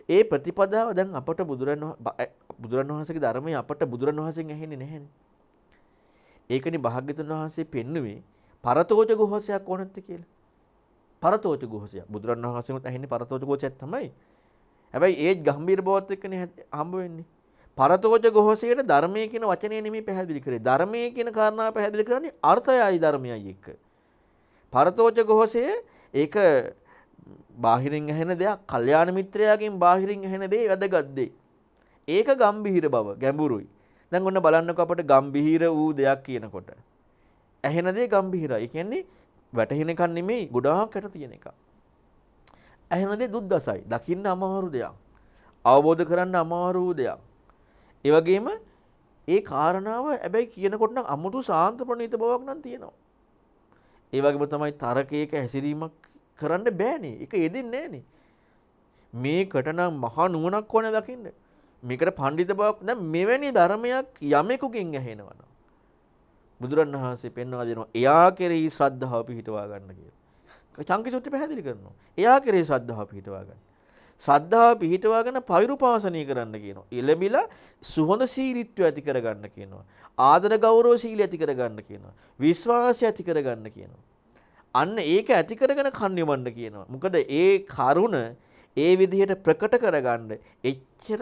ඒ ප්‍රතිපදාව දැන් අපට බුදුරණවහන්සේගේ ධර්මය අපට බුදුරණවහන්සේගෙන් ඇහෙන්නේ නැහැනේ. ඒකනේ භාග්‍යතුන් වහන්සේ පෙන්නුවේ පරතෝච ഘോഷයක් ඕනත් කියලා. පරතෝච ഘോഷය. බුදුරණවහන්සේමත් ඇහෙන්නේ පරතෝච ഘോഷයක් තමයි. හැබැයි ඒ ගැඹීර බවත් එක්කනේ හම්බ වෙන්නේ. පරතෝච ഘോഷයේ ධර්මයේ කියන වචනේ නෙමෙයි පැහැදිලි කරේ. ධර්මයේ කියන කාරණාව පැහැදිලි කරන්නේ අර්ථයයි ධර්මයයි එක්ක. පරතෝච ഘോഷයේ ඒක බාහිරින් ඇහෙන දෙයක්, කල්යාණ මිත්‍රයාගෙන් බාහිරින් ඇහෙන දේ වැදගත් දෙයක්. ඒක ගම්භීර බව, ගැඹුරුයි. දැන් ඔන්න බලන්නකෝ අපිට ගම්භීර වූ දෙයක් කියනකොට. ඇහෙන දේ ගම්භීරයි. ඒ කියන්නේ වැටහෙන එකක් නෙමෙයි, ගොඩාක් යට තියෙන එකක්. ඇහෙන දේ දුද්දසයි. දකින්න අමාරු දෙයක්. අවබෝධ කරන්න අමාරු දෙයක්. ඒ වගේම ඒ කාරණාව හැබැයි කියනකොට නම් අමුතු සාන්ත ප්‍රණීත බවක් නම් තියෙනවා. ඒ වගේම තමයි තරකයක හැසිරීමක් කරන්න බෑනේ. ඒක යෙදෙන්නේ නෑනේ. මේකට නම් මහා නුවණක් ඕනේ දකින්න. මේකට පඬිත බවක් දැන් මෙවැනි ධර්මයක් යමෙකුගෙන් ඇහෙනවා නම් බුදුරණවහන්සේ පෙන්වා දෙනවා එයා කෙරෙහි ශ්‍රද්ධාව පිහිටවා ගන්න කියලා. චංකිසුත්ති පැහැදිලි කරනවා. එයා කෙරෙහි ශ්‍රද්ධාව පිහිටවා ගන්න. ශ්‍රද්ධාව පිහිටවාගෙන පෛරුපාසනය කරන්න කියනවා. එළඹිලා සුහොඳ සීලීත්වය ඇති කරගන්න කියනවා. ආදර ගෞරව සීලිය ඇති කරගන්න කියනවා. විශ්වාසය ඇති කරගන්න කියනවා. අන්න ඒක ඇති කරගෙන කන් යොමන්න කියනවා. මොකද ඒ කරුණ ඒ විදිහට ප්‍රකට කරගන්න එච්චර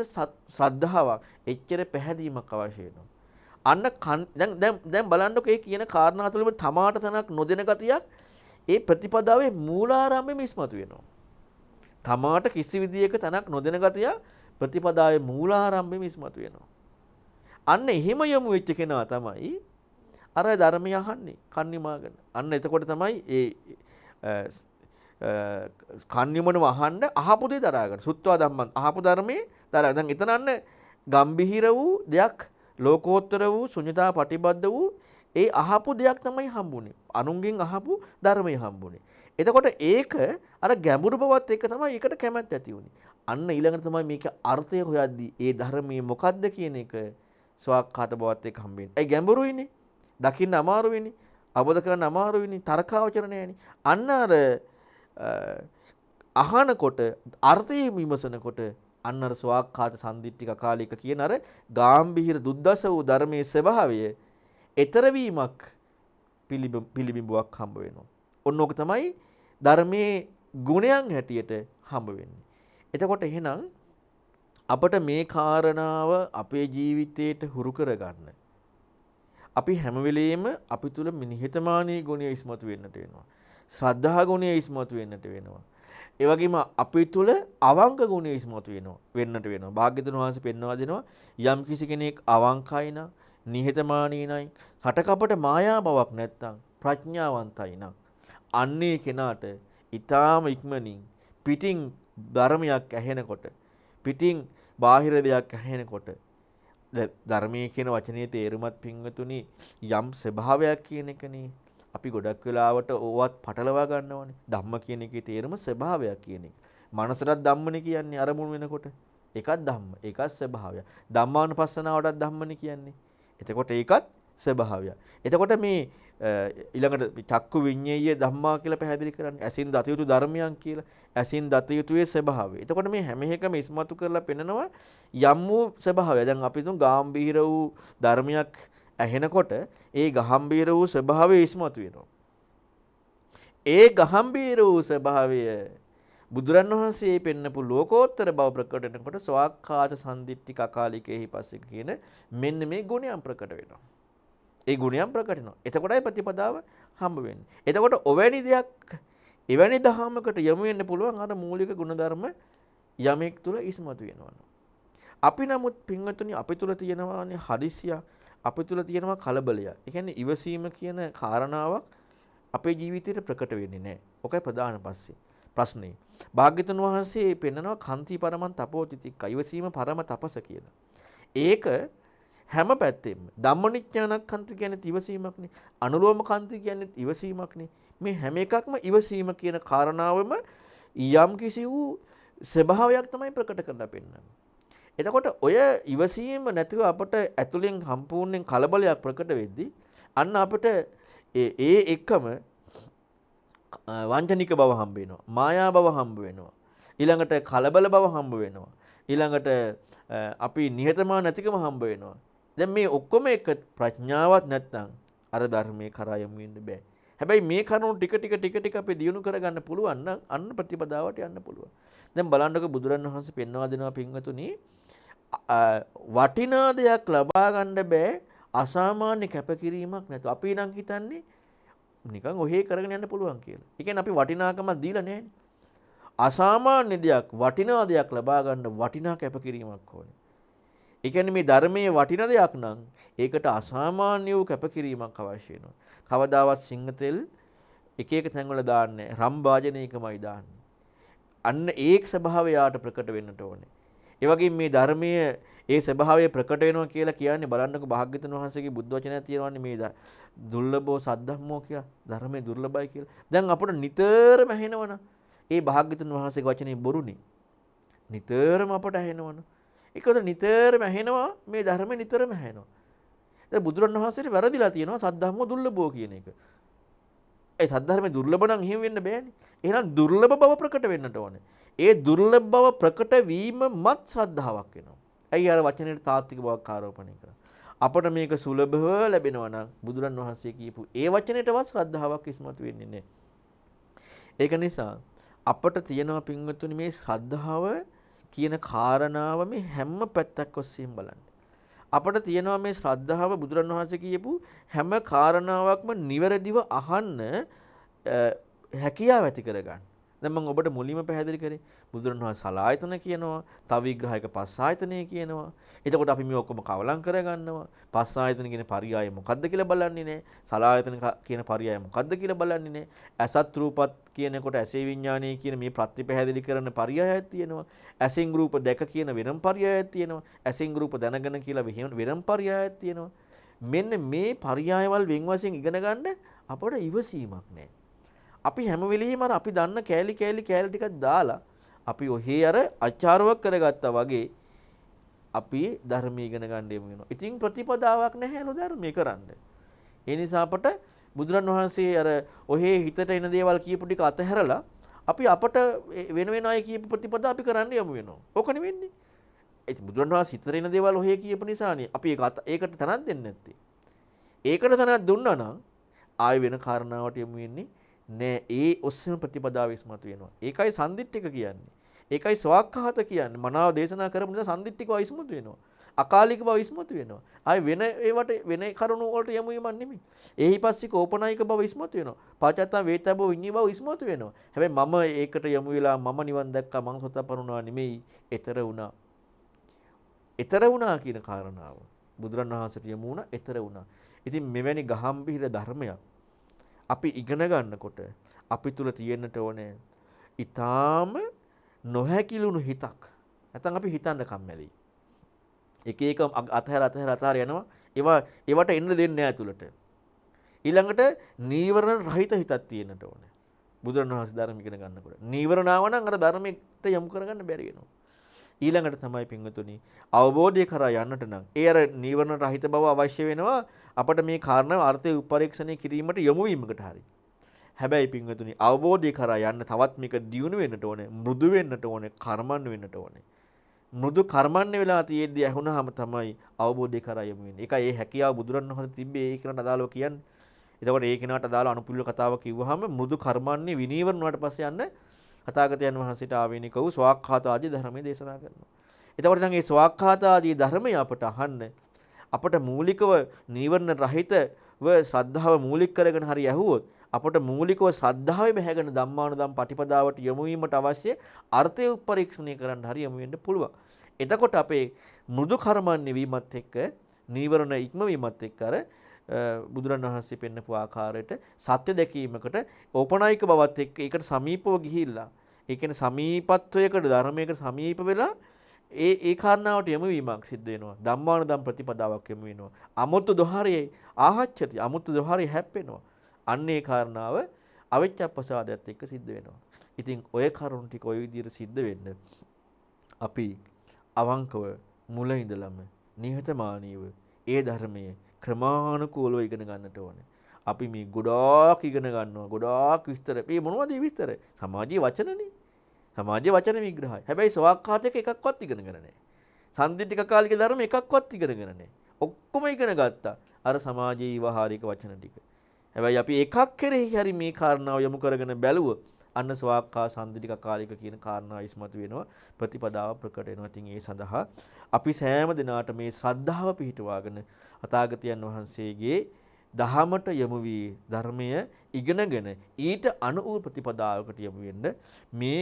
ශ්‍රද්ධාවක්, එච්චර පැහැදීමක් අවශ්‍ය වෙනවා. අන්න දැන් බලන්නකෝ ඒ කියන කාරණා තුළම තමාට තනක් නොදෙන ගතියක් ඒ ප්‍රතිපදාවේ මූලාරම්භෙම ඉස්මතු වෙනවා. තමාට කිසි විදියක තනක් නොදෙන ගතිය ප්‍රතිපදාවේ මූලාරම්භෙම ඉස්මතු වෙනවා. අන්න එහෙම යමු වෙච්ච කෙනා තමයි අර ධර්මය අහන්නේ කන්නිමාගෙන. අන්න එතකොට තමයි ඒ කන්නිමනව අහන්න අහපු දේ දරාගන්න. සුත්වා ධම්මං අහපු ධර්මයේ දරා. දැන් එතන අන්න ගම්භීර වූ දෙයක්, ලෝකෝත්තර වූ ශුන්‍යතා ප්‍රතිබද්ධ වූ ඒ අහපු දෙයක් තමයි හම්බුනේ. අනුන්ගෙන් අහපු ධර්මය හම්බුනේ. එතකොට ඒක අර ගැඹුරු බවත් එක්ක තමයි ඒකට කැමැත්ත ඇති වුනේ. අන්න ඊළඟට තමයි මේක අර්ථය හොයද්දී ඒ ධර්මයේ මොකද්ද කියන එක ස්වාක්ඛාත බවත් එක්ක හම්බෙන්නේ. ඒ ගැඹුරුයිනේ. දකින්න අමාරු වෙන්නේ. අවබෝධ කරගන්න අමාරු වෙන්නේ. තර්කාවචර නෑනේ. අන්න අර අහනකොට අර්ථය විමසනකොට අන්න අර ස්වාක්ඛාත සම්දිට්ඨික කාලික කියන අර ගාම්භීර දුද්දස වූ ධර්මයේ ස්වභාවය ඊතර වීමක් පිළිබිඹුවක් හම්බ වෙනවා. ඔන්න ඕක තමයි ධර්මයේ ගුණයන් හැටියට හම්බ වෙන්නේ. එතකොට එහෙනම් අපට මේ කාරණාව අපේ ජීවිතයට හුරු කරගන්න අපි හැම වෙලෙම අපි තුල නිහතමානී ගුණය ඉස්මතු වෙන්නට වෙනවා. ශ්‍රද්ධා ගුණය ඉස්මතු වෙන්නට වෙනවා. ඒ වගේම අපි තුල අවංක ගුණය ඉස්මතු වෙන්නට වෙනවා. භාග්‍යතුන් වහන්සේ පෙන්වා දෙනවා යම් කිසි කෙනෙක් අවංකයි නම්, නිහතමානී නම්, හටකපට මායා බවක් නැත්නම් ප්‍රඥාවන්තයි නම් අන්නේ කෙනාට ඊටාම ඉක්මනින් පිටින් ධර්මයක් ඇහෙනකොට, පිටින් බාහිර දෙයක් ඇහෙනකොට ධර්මයේ කියන වචනේ තේරුමත් පින්වතුනි යම් ස්වභාවයක් කියන එකනේ. අපි ගොඩක් වෙලාවට ඕවත් පටලවා ගන්නවනේ. ධම්ම කියන එකේ තේරුම ස්වභාවයක් කියන එක. මනසටත් ධම්මනේ කියන්නේ අරමුණු වෙනකොට. ඒකත් ධම්ම, ඒකත් ස්වභාවය. ධම්මානුපස්සනාවටත් ධම්මනේ කියන්නේ. එතකොට ඒකත් ස්වභාවය. එතකොට මේ ඊළඟට චක්කු විඤ්ඤේය ධම්මා කියලා පැහැදිලි කරන්නේ ඇසින් දත යුතු ධර්මයන් කියලා. ඇසින් දත යුතුයේ ස්වභාවය. එතකොට මේ හැම එකම ඉස්මතු කරලා පෙන්නනවා යම් වූ ස්වභාවය. දැන් අපි තුන් ගාම්භීර වූ ධර්මයක් ඇහෙනකොට ඒ ගාම්භීර වූ ස්වභාවය ඉස්මතු වෙනවා. ඒ ගාම්භීර වූ ස්වභාවය බුදුරන් වහන්සේ පෙන්නපු ලෝකෝත්තර බව ප්‍රකට වෙනකොට ස්වාක්ඛාත සම්දිට්ඨික අකාලිකේහි පස්සේ කියන මෙන්න මේ ගුණයන් ප්‍රකට වෙනවා. ඒ ගුණයන් ප්‍රකට වෙනවා. එතකොටයි ප්‍රතිපදාව හම්බ වෙන්නේ. එතකොට ඔවැනි දෙයක් එවැනි දහමකට යොමු වෙන්න පුළුවන් අර මූලික ගුණධර්ම යමෙක් තුල ඉස්මතු වෙනවා. අපි නමුත් පින්වතුනි අපි තුල තියෙනවානේ හදිසිය, අපි තුල තියෙනවා කලබලය. ඒ කියන්නේ ඉවසීම කියන කාරණාවක් අපේ ජීවිතේට ප්‍රකට වෙන්නේ නැහැ. ඔකයි ප්‍රධාන ප්‍රශ්නේ. භාග්‍යතුන් වහන්සේ පෙන්නනවා කන්ති පරමන් තපෝතිතික්ක ඉවසීම පරම තපස කියලා. ඒක හැම පැත්තෙම ධම්මනිච්ඡානක්ඛන්ති කියන්නේ ඉවසීමක්නේ. අනුලෝම කන්ති කියන්නේ ඉවසීමක්නේ. මේ හැම එකක්ම ඉවසීම කියන කාරණාවෙම යම් කිසි වූ ස්වභාවයක් තමයි ප්‍රකට කරලා පෙන්නන්නේ. එතකොට ඔය ඉවසීම නැතිව අපට ඇතුලෙන් සම්පූර්ණයෙන් කලබලයක් ප්‍රකට වෙද්දී අන්න අපිට ඒ එකම වංචනික බව හම්බ වෙනවා. මායා බව හම්බ වෙනවා. ඊළඟට කලබල බව හම්බ වෙනවා. ඊළඟට අපි නිහතමානී නැතිකම හම්බ වෙනවා. දැන් මේ ඔක්කොම එක ප්‍රඥාවක් නැත්නම් අර ධර්මයේ කරා යමු වෙන්න බෑ. හැබැයි මේ කරුණු ටික අපි දියුණු කරගන්න පුළුවන් නම් අන්න ප්‍රතිපදාවට යන්න පුළුවන්. දැන් බලන්නකො බුදුරණවහන්සේ පෙන්වා දෙනවා පින්වතුනි වටිනා දෙයක් ලබා ගන්න බෑ අසාමාන්‍ය කැපකිරීමක් නැතුව. අපි නම් හිතන්නේ නිකන් ඔහේ කරගෙන යන්න පුළුවන් කියලා. ඒ කියන්නේ අපි වටිනාකමක් දීලා නැහැනේ. අසාමාන්‍ය දෙයක් වටිනා දෙයක් ලබා ගන්න වටිනා කැපකිරීමක් ඕනේ. ඒ කියන්නේ මේ ධර්මයේ වටින දෙයක් නම් ඒකට අසාමාන්‍ය වූ කැපකිරීමක් අවශ්‍ය වෙනවා. කවදාවත් සිංහ තෙල් එක එක තැන්වල දාන්නේ රම් වාජනයකමයි දාන්නේ. අන්න ඒක ස්වභාවය යාට ප්‍රකට වෙන්නට ඕනේ. ඒ වගේම මේ ධර්මයේ ඒ ස්වභාවය ප්‍රකට වෙනවා කියලා කියන්නේ බලන්නකො භාග්‍යවතුන් වහන්සේගේ බුද්ධ වචනය තියෙනවානේ මේ දුර්ලභෝ සද්ධම්මෝ කියලා ධර්මයේ දුර්ලභයි කියලා. දැන් අපට නිතරම ඇහෙනවනේ ඒ භාග්‍යවතුන් වහන්සේගේ වචනේ බොරුනේ. නිතරම අපට ඇහෙනවනේ. ඒකද නිතරම ඇහෙනවා මේ ධර්මෙ නිතරම ඇහෙනවා. දැන් බුදුරණවහන්සේට වැරදිලා තියෙනවා සද්ධම්මෝ දුර්ලභෝ කියන එක. ඒ සද්ධර්මයේ දුර්ලභ නම් එහෙම වෙන්න බෑනේ. එහෙනම් දුර්ලභ බව ප්‍රකට වෙන්නට ඕනේ. ඒ දුර්ලභ බව ප්‍රකට වීමමත් ශ්‍රද්ධාවක් වෙනවා. ඇයි අර වචනේට තාත්වික බවක් ආරෝපණය කරා. අපට මේක සුලභව ලැබෙනවා නම් බුදුරන් වහන්සේ කියපු ඒ වචනේටවත් ශ්‍රද්ධාවක් ඉස්මතු වෙන්නේ නැහැ. ඒක නිසා අපට තියෙනවා පින්වතුනි මේ ශ්‍රද්ධාව කියන කාරණාව මේ හැම පැත්තක් ඔස්සේම බලන්න. අපට තියෙනවා මේ ශ්‍රද්ධාව බුදුරන් වහන්සේ කියපු හැම කාරණාවක්ම නිවැරදිව අහන්න හැකියාව ඇති කරගන්න. දැන් මම ඔබට මුලින්ම පැහැදිලි කරේ බුදුරන් වහන්සේ සලායතන කියනවා, තව විග්‍රහයක පස් ආයතනය කියනවා. එතකොට අපි මේ ඔක්කොම කවලම් කරගන්නවා. පස් ආයතන කියන පරියාය මොකද්ද කියලා බලන්නේ නැහැ. සලායතන කියන පරියාය මොකද්ද කියලා බලන්නේ නැහැ. අසත් රූපත් කියනකොට ඇසේ විඥානයේ කියන මේ ප්‍රතිපැහැදිලි කරන පරියායක් තියෙනවා. ඇසින් රූප දැක කියන වෙනම පරියායක් තියෙනවා. ඇසින් රූප දැනගෙන කියලා වෙනම පරියායක් තියෙනවා. මෙන්න මේ පරියායවල වෙන් වශයෙන් ඉගෙන ගන්න අපට ඉවසීමක් නැහැ. අපි හැම වෙලෙම අර අපි දන්න කෑලි ටිකක් දාලා අපි ඔහේ අර අචාරුවක් කරගත්තා වගේ අපි ධර්මය ඉගෙන ගන්න යමු වෙනවා. ඉතින් ප්‍රතිපදාවක් නැහැලු ධර්මය කරන්න. ඒ නිසා අපට බුදුරන් වහන්සේ අර ඔහේ හිතට එන දේවල් කියපු ටික අතහැරලා අපි අපට වෙන අය කියපු ප්‍රතිපදා අපි කරන්න යමු වෙනවා. ඕකනේ වෙන්නේ. ඒ බුදුරන් වහන්සේ හිතට එන දේවල් ඔහේ කියපු නිසානේ අපි ඒකට තනක් දෙන්නේ නැත්තේ. ඒකට තනක් දුන්නා නම් ආයෙ වෙන කාරණාවට යමු වෙන්නේ නෑ. ඒ ඔස්සේම ප්‍රතිපදාව ඉස්මතු වෙනවා. ඒකයි සම්දිට්ඨික කියන්නේ. ඒකයි ස්වාක්ඛාත කියන්නේ. මනාව දේශනා කරපු නිසා සම්දිට්ඨිකව ඉස්මතු වෙනවා. අකාලික බව ඉස්මතු වෙනවා. ආයි වෙන කරුණු වලට යමු යමන් නෙමෙයි. එහිපස්සික ඕපනායික බව ඉස්මතු වෙනවා. පාචත්තම් වේතබ්බ විඤ්ඤී බව ඉස්මතු වෙනවා. හැබැයි මම ඒකට යමු වෙලා මම නිවන් දැක්කා මං සතපරුණා නෙමෙයි. ඊතර වුණා. ඊතර වුණා කියන කාරණාව. බුදුරණවහන්සේට යමු වුණා ඊතර වුණා. ඉතින් මෙවැනි ගහම්බිහිර ධර්මයක් අපි ඉගෙන ගන්නකොට අපි තුල තියෙන්නට ඕනේ ඊටාම නොහැකිලුණු හිතක්. නැත්නම් අපි හිතන්න කම්මැලි. එක අතහැර යනවා. ඒවට එන්න දෙන්නේ නැහැ ඇතුළට. ඊළඟට නීවරණ රහිත හිතක් තියෙන්නට ඕනේ. බුදුරණවහන්සේ ධර්ම ඉගෙන ගන්නකොට. නීවරණ ආව නම් අර ධර්මයට යොමු කරගන්න බැරි වෙනවා. ඊළඟට තමයි පින්වතුනි අවබෝධය කරා යන්නට නම් ඒ අර නීවරණ රහිත බව අවශ්‍ය වෙනවා අපට මේ කාරණාව අර්ථය උපරීක්ෂණය කිරීමට යොමු වීමකට හරි. හැබැයි පින්වතුනි අවබෝධය කරා යන්න තවත් මේක දියුණු වෙන්නට ඕනේ, මෘදු වෙන්නට ඕනේ, කර්මන්න වෙන්නට ඕනේ. මෘදු කර්මන්නේ වෙලා තියෙද්දි ඇහුනහම තමයි අවබෝධය කරා යමු වෙන්නේ. ඒකයි ඒ හැකියාව බුදුරණවහන්සේ තිබ්බේ ඒකනට අදාළව කියන්නේ. එතකොට ඒ කෙනාට අදාළ අනුපිළිවෙල කතාව කිව්වහම මෘදු කර්මන්නේ විනීවරණ වලට පස්සේ යන්න තථාගතයන් වහන්සේට ආවේනික වූ ස්වාක්ඛාත ආදී ධර්මයේ දේශනා කරනවා. එතකොට නම් මේ ස්වාක්ඛාත ආදී ධර්මය අපට අහන්න අපට මූලිකව නීවරණ රහිතව ශ්‍රද්ධාව මූලික කරගෙන හරි ඇහුවොත් අපට මූලිකව ශ්‍රද්ධාවේ බැහැගෙන ධම්මානුධම් පටිපදාවට යොමු වීමට අවශ්‍ය අර්ථය උපරීක්ෂණය කරන්න හරි යොමු වෙන්න පුළුවන්. එතකොට අපේ මෘදු කර්මන්නේ වීමත් එක්ක නීවරණ ඉක්මවීමත් එක්ක අර බුදුරණවහන්සේ පෙන්නපු ආකාරයට සත්‍ය දැකීමකට ඕපනායික බවත් එක්ක ඒකට සමීපව ගිහිල්ලා ඒ කියන්නේ සමීපත්වයකට ධර්මයකට සමීප වෙලා ඒ කාරණාවට යොමු වීමක් සිද්ධ වෙනවා. ධම්මානුධම් ප්‍රතිපදාවක් යොමු වෙනවා. අමුතු දොහරේ ආහච්චති අමුතු දොහරේ හැප්පෙනවා. අන්න ඒ කාරණාව අවිච්ඡප්පසාදයට එක්ක සිද්ධ වෙනවා. ඉතින් ඔය කරුණු ටික ඔය විදිහට සිද්ධ වෙන්න අපි අවංකව මුල ඉඳලම නිහතමානීව ඒ ධර්මයේ ක්‍රමානුකූලව ඉගෙන ගන්නට ඕනේ. අපි මේ ගොඩාක් ඉගෙන ගන්නවා. ගොඩාක් විස්තර. මේ මොනවද මේ විස්තර? සමාජීය වචනනේ. සමාජීය වචන විග්‍රහය. හැබැයි සවාක්ඛාතයක එකක්වත් ඉගෙන ගන්න නැහැ. සම්දිටික කාලික ධර්ම එකක්වත් ඉගෙන ගන්න නැහැ. ඔක්කොම ඉගෙන ගත්තා. අර සමාජීය ව්‍යවහාරික වචන ටික. හැබැයි අපි එකක් කෙරෙහි හරි මේ කාරණාව යොමු කරගෙන බැලුවොත් අන්න සවාක්ඛා සම්දිටික කාලික කියන කාරණාව ඉස්මතු වෙනවා. ප්‍රතිපදාව ප්‍රකට වෙනවා. ඉතින් ඒ සඳහා අපි සෑම දිනාට මේ ශ්‍රද්ධාව පිහිටුවාගෙන අතාගතයන් වහන්සේගේ දහමට යොමු වී ධර්මය ඉගෙනගෙන ඊට අනුව ප්‍රතිපදාවකට යොමු වෙන්න මේ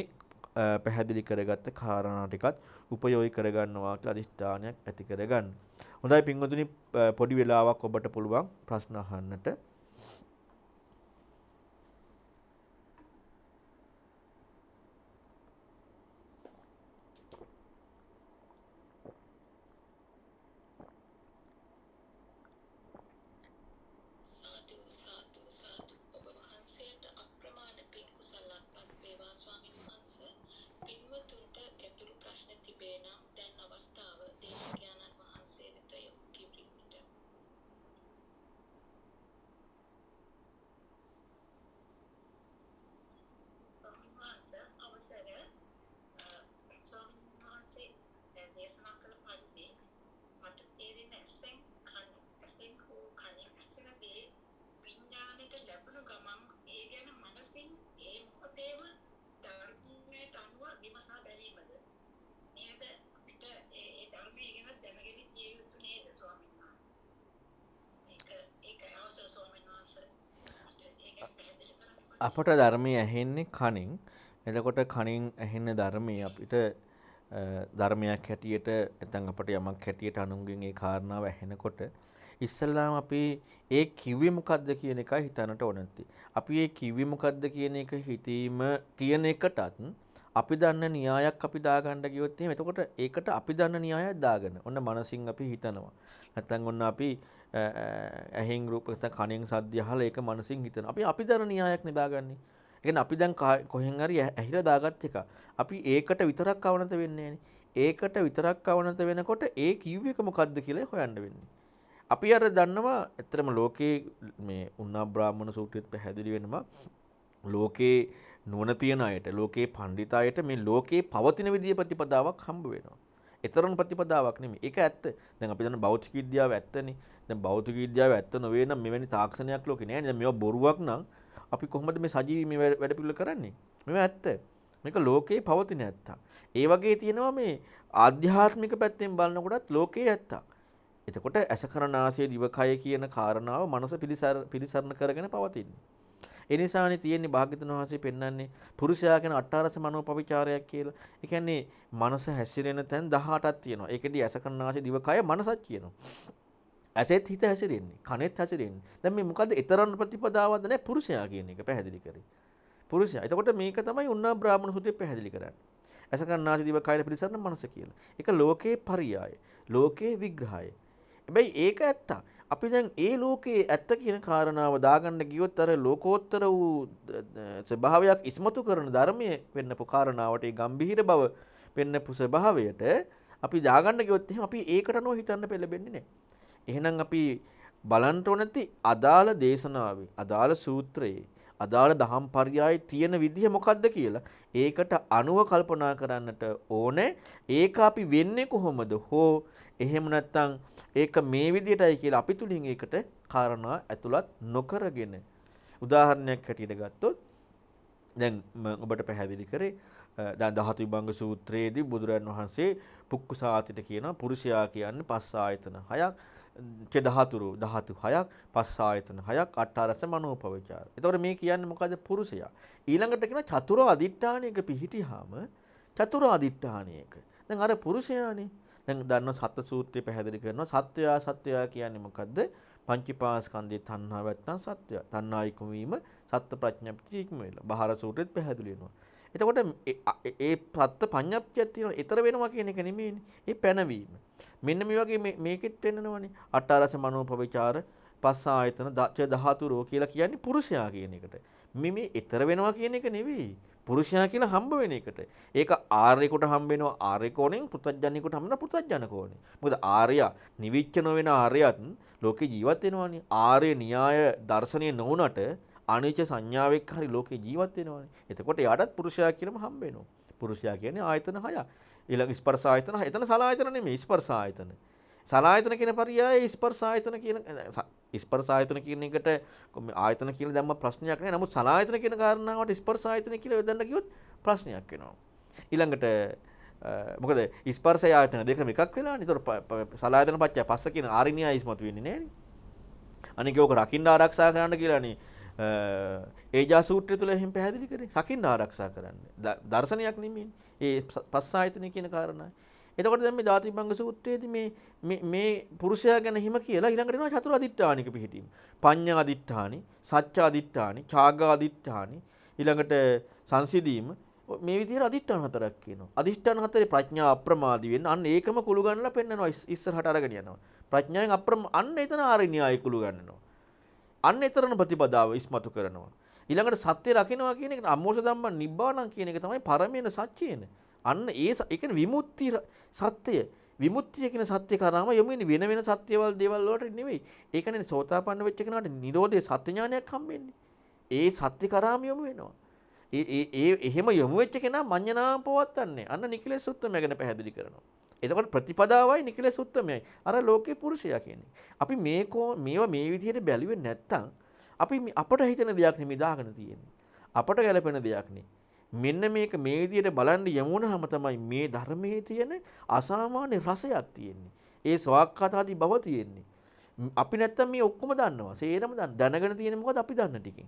පැහැදිලි කරගත්ත කාරණා ටිකත් උපයෝගී කරගන්නවා කියලා අදිෂ්ඨානයක් ඇති කරගන්න. හොඳයි පින්වතුනි පොඩි වෙලාවක් ඔබට පුළුවන් ප්‍රශ්න අහන්නට. අපට ධර්මයේ ඇහෙන්නේ කනින්. එතකොට කනින් ඇහෙන ධර්මයේ අපිට ධර්මයක් හැටියට නැත්නම් අපට යමක් හැටියට අනුන්ගෙන් ඒ කාරණාව ඇහෙනකොට ඉස්සල්ලාම අපි ඒ කිව්වේ මොකද්ද කියන එකයි හිතන්නට ඕනති. අපි ඒ කිව්වේ මොකද්ද කියන එක හිතීම කියන එකටත් අපි දන්න න්‍යායක් අපි දාගන්න ගියොත් එහෙම එතකොට ඒකට අපි දන්න න්‍යායක් දාගෙන ඔන්න මනසින් අපි හිතනවා. නැත්නම් ඔන්න අපි ඇහෙන් රූප නැත්නම් කනෙන් සද්ද අහලා ඒක මනසින් හිතනවා. අපි දන්න න්‍යායක් නෙදාගන්නේ. ඒ කියන්නේ අපි දැන් කොහෙන් හරි ඇහිලා දාගත් එක. අපි ඒකට විතරක් අවනත වෙන්නේ ඒකට විතරක් අවනත වෙනකොට ඒ කිව්ව එක මොකද්ද කියලා හොයන්න වෙන්නේ. අපි අර දන්නවා ඇත්තටම ලෝකේ මේ උන්නා බ්‍රාහ්මණ සූත්‍රයේත් පැහැදිලි වෙනවා ලෝකේ නුවණ තියන අයට ලෝකේ පඬිත අයට මේ ලෝකේ පවතින විදිය ප්‍රතිපදාවක් හම්බ වෙනවා. ඒතරම් ප්‍රතිපදාවක් නෙමෙයි. ඒක ඇත්ත. දැන් අපි දන්න භෞතික විද්‍යාව ඇත්තනේ. දැන් භෞතික විද්‍යාව ඇත්ත නොවේ නම් මෙවැනි තාක්ෂණයක් ලෝකේ නෑනේ. දැන් මේවා බොරුවක් නම් අපි කොහොමද මේ සජීවී මේ වැඩ පිළිවෙල කරන්නේ? මේවා ඇත්ත. මේක ලෝකේ පවතින ඇත්ත. ඒ වගේ තියෙනවා මේ ආධ්‍යාත්මික පැත්තෙන් බලනකොටත් ලෝකේ ඇත්ත. එතකොට ඇසකරනාසය දිවකය කියන කාරණාව මනස පිළිසරණ කරගෙන පවතින්නේ. ඒ නිසානේ තියෙන්නේ භාග්‍යතුන් වහන්සේ පෙන්වන්නේ පුරුෂයා කියන අට්ඨාරස මනෝපවිචාරයක් කියලා. ඒ කියන්නේ මනස හැසිරෙන තැන් 18ක් තියෙනවා. ඒකෙදි ඇසකරනාසය දිවකය මනසක් කියනවා. ඇසෙත් හිත හැසිරෙන්නේ, කනෙත් හැසිරෙන්නේ. දැන් මේ මොකද්ද? ඊතරම් ප්‍රතිපදාවක්ද නැහැ පුරුෂයා කියන එක පැහැදිලි කරේ. පුරුෂයා. එතකොට මේක තමයි උන්නා බ්‍රාහ්මණ සූත්‍රයේ පැහැදිලි කරන්නේ. ඇසකරනාසය දිවකය පිළිසරණ මනස කියලා. ඒක ලෝකේ පරියාය. ලෝකේ විග්‍රහය. හැබැයි ඒක ඇත්ත. අපි දැන් ඒ ලෝකේ ඇත්ත කියන කාරණාව දාගන්න ගියොත් අර ලෝකෝත්තර වූ ස්වභාවයක් ඉස්මතු කරන ධර්මයේ වෙන්නපු කාරණාවට ඒ ගම්භීර බව වෙන්නපු ස්වභාවයට අපි දාගන්න ගියොත් එහෙනම් අපි ඒකට නෝ හිතන්න පෙළඹෙන්නේ නැහැ. එහෙනම් අපි බලන්න ඕනති අදාළ දේශනාවේ අදාළ සූත්‍රයේ අදාළ දහම් පරයයේ තියෙන විදිහ මොකද්ද කියලා ඒකට අනුව කල්පනා කරන්නට ඕනේ. ඒක අපි වෙන්නේ කොහොමද? හෝ එහෙම නැත්නම් ඒක මේ විදිහටයි කියලා අපි තුලින් ඒකට කාරණා ඇතුළත් නොකරගෙන උදාහරණයක් හැටියට ගත්තොත් දැන් මම ඔබට පැහැදිලි කරේ දැන් ධාතු විභංග සූත්‍රයේදී බුදුරජාණන් වහන්සේ පුක්කුසාතිට කියනවා පුරුෂයා කියන්නේ පස් ආයතන හයක් ධාතු 6ක් පස් ආයතන 6ක් අට්ඨාරස මනෝපවිචාර. එතකොට මේ කියන්නේ මොකද්ද? පුරුෂයා. ඊළඟට කියන චතුර අදිඨානයක පිහිටියාම චතුර අදිඨානයක. දැන් අර පුරුෂයානේ. දැන් දන්නවා සත්ත්ව සූත්‍රය පැහැදිලි කරනවා සත්‍යයා කියන්නේ මොකද්ද? පංචීපාස්කන්ධේ තණ්හාව නැත්නම් සත්‍යය. තණ්හා ඉක්ම වීම සත්ත්ව ප්‍රඥප්තිය ඉක්ම වෙලා. බාහිර සූත්‍රෙත් පැහැදිලි වෙනවා. එතකොට ඒ සත්ත්ව පඤ්ඤප්තියක් තියෙනවා. ඊතර වෙනවා කියන එක නෙමෙයිනේ. ඒ පැනවීම. මෙන්න මේ වගේ මේකෙත් පෙන්නනවනේ. අට්ඨාරස මනෝපවිචාර පස්ස ආයතන ධාතුරෝ කියලා කියන්නේ පුරුෂයා කියන එකට. මේ ඊතර වෙනවා කියන එක නෙවෙයි. පුරුෂයා කියලා හම්බ වෙන එකට. ඒක ආර්යකට හම්බ වෙනවා ආර්ය කෝණයෙන් පුතඥයෙකුට හම්බ වෙනවා පුතඥ කෝණයෙන්. මොකද ආර්යයා නිවිච්ච නොවන ආර්යයත් ලෝකේ ජීවත් වෙනවානේ. ආර්ය න්‍යාය දර්ශනීය නොවුනට අනිච්ච සංඥාවෙක් හරි ලෝකේ ජීවත් වෙනවානේ. එතකොට එයාටත් පුරුෂයා කියලාම හම්බ වෙනවා. පුරුෂයා කියන්නේ ආයතන 6. ඊළඟ ස්පර්ශ ආයතන 6. එතන සලආයතන නෙමෙයි ස්පර්ශ ආයතන. සලආයතන කියන පරියාය ස්පර්ශ ආයතන කියන ස්පර්ශ ආයතන කියන එකට ආයතන කියලා දැම්ම ප්‍රශ්නයක් නෑ. නමුත් සලආයතන කියන කාරණාවට ස්පර්ශ ආයතන කියලා යොදන්න ගියොත් ප්‍රශ්නයක් වෙනවා. ඊළඟට මොකද ස්පර්ශය ආයතන දෙකම එකක් වෙලානේ. ඒතකොට සලආයතන පත්‍ය පස්ස කියන ආරිනියා ඉස්මතු වෙන්නේ නෑනේ. අනික ඕක රකින්න ආරක්ෂා කරන්න කියලානේ ඒජා සූත්‍රය තුල එහෙම පැහැදිලි කරේ. රකින්න ආරක්ෂා කරන්න. දර්ශනයක් නෙමෙයි. ඒ පස්ස ආයතන කියන කාරණාවයි. එතකොට දැන් මේ ධාතු විභංග සූත්‍රයේදී මේ පුරුෂයා ගැන හිම කියලා ඊළඟට එනවා චතුර අදිඨානික පිහිටීම. පඤ්ඤා අදිඨානි, සච්ච අදිඨානි, ඡාග අදිඨානි, ඊළඟට සංසිදීම මේ විදිහට අදිඨාන හතරක් කියනවා. අදිෂ්ඨාන හතරේ ප්‍රඥා අප්‍රමාදී වෙන්න අන්න ඒකම කුළු ගන්නලා පෙන්නනවා ඉස්සරහට අරගෙන යනවා. ප්‍රඥාවෙන් අන්න එතන ආරින්‍යය කුළු ගන්නවා. අන්න එතරම් ප්‍රතිපදාව ඉස්මතු කරනවා. ඊළඟට සත්‍ය රකින්නවා කියන එක අමෝෂ ධම්ම නිබ්බාණං කියන එක තමයි පරමේන සත්‍යයන. අන්න ඒ කියන්නේ විමුක්ති සත්‍යය. විමුක්තිය කියන සත්‍ය කරාම යොමු වෙන වෙන සත්‍යවල දේවල් වලට නෙවෙයි. ඒකනේ සෝතාපන්න වෙච්ච කෙනාට නිරෝධයේ සත්‍ය ඥානයක් හම්බෙන්නේ. ඒ සත්‍ය කරාම යොමු වෙනවා. එහෙම යොමු වෙච්ච කෙනා මඤ්ඤණාම පවත්තන්නේ. අන්න නිකලෙස් උත්තමය ගැන පැහැදිලි කරනවා. එතකොට ප්‍රතිපදාවයි නිකලෙස් උත්තමයයි. අර ලෝකේ පුරුෂයා කියන්නේ. අපි මේවා මේ විදිහට බැලුවේ නැත්තම් අපි අපට හිතෙන දෙයක් නෙමෙයි දාගෙන තියෙන්නේ. අපට ගැළපෙන දෙයක් නෙමෙයි. මෙන්න මේක මේ විදිහට බලන්න යමුනහම තමයි මේ ධර්මයේ තියෙන අසාමාන්‍ය රසයක් තියෙන්නේ. ඒ ස්වාක්ඛාතාදී බව තියෙන්නේ. අපි නැත්තම් මේ ඔක්කොම දන්නවා. සේරම දැනගෙන තියෙන්නේ මොකද අපි දන්න ටිකෙන්.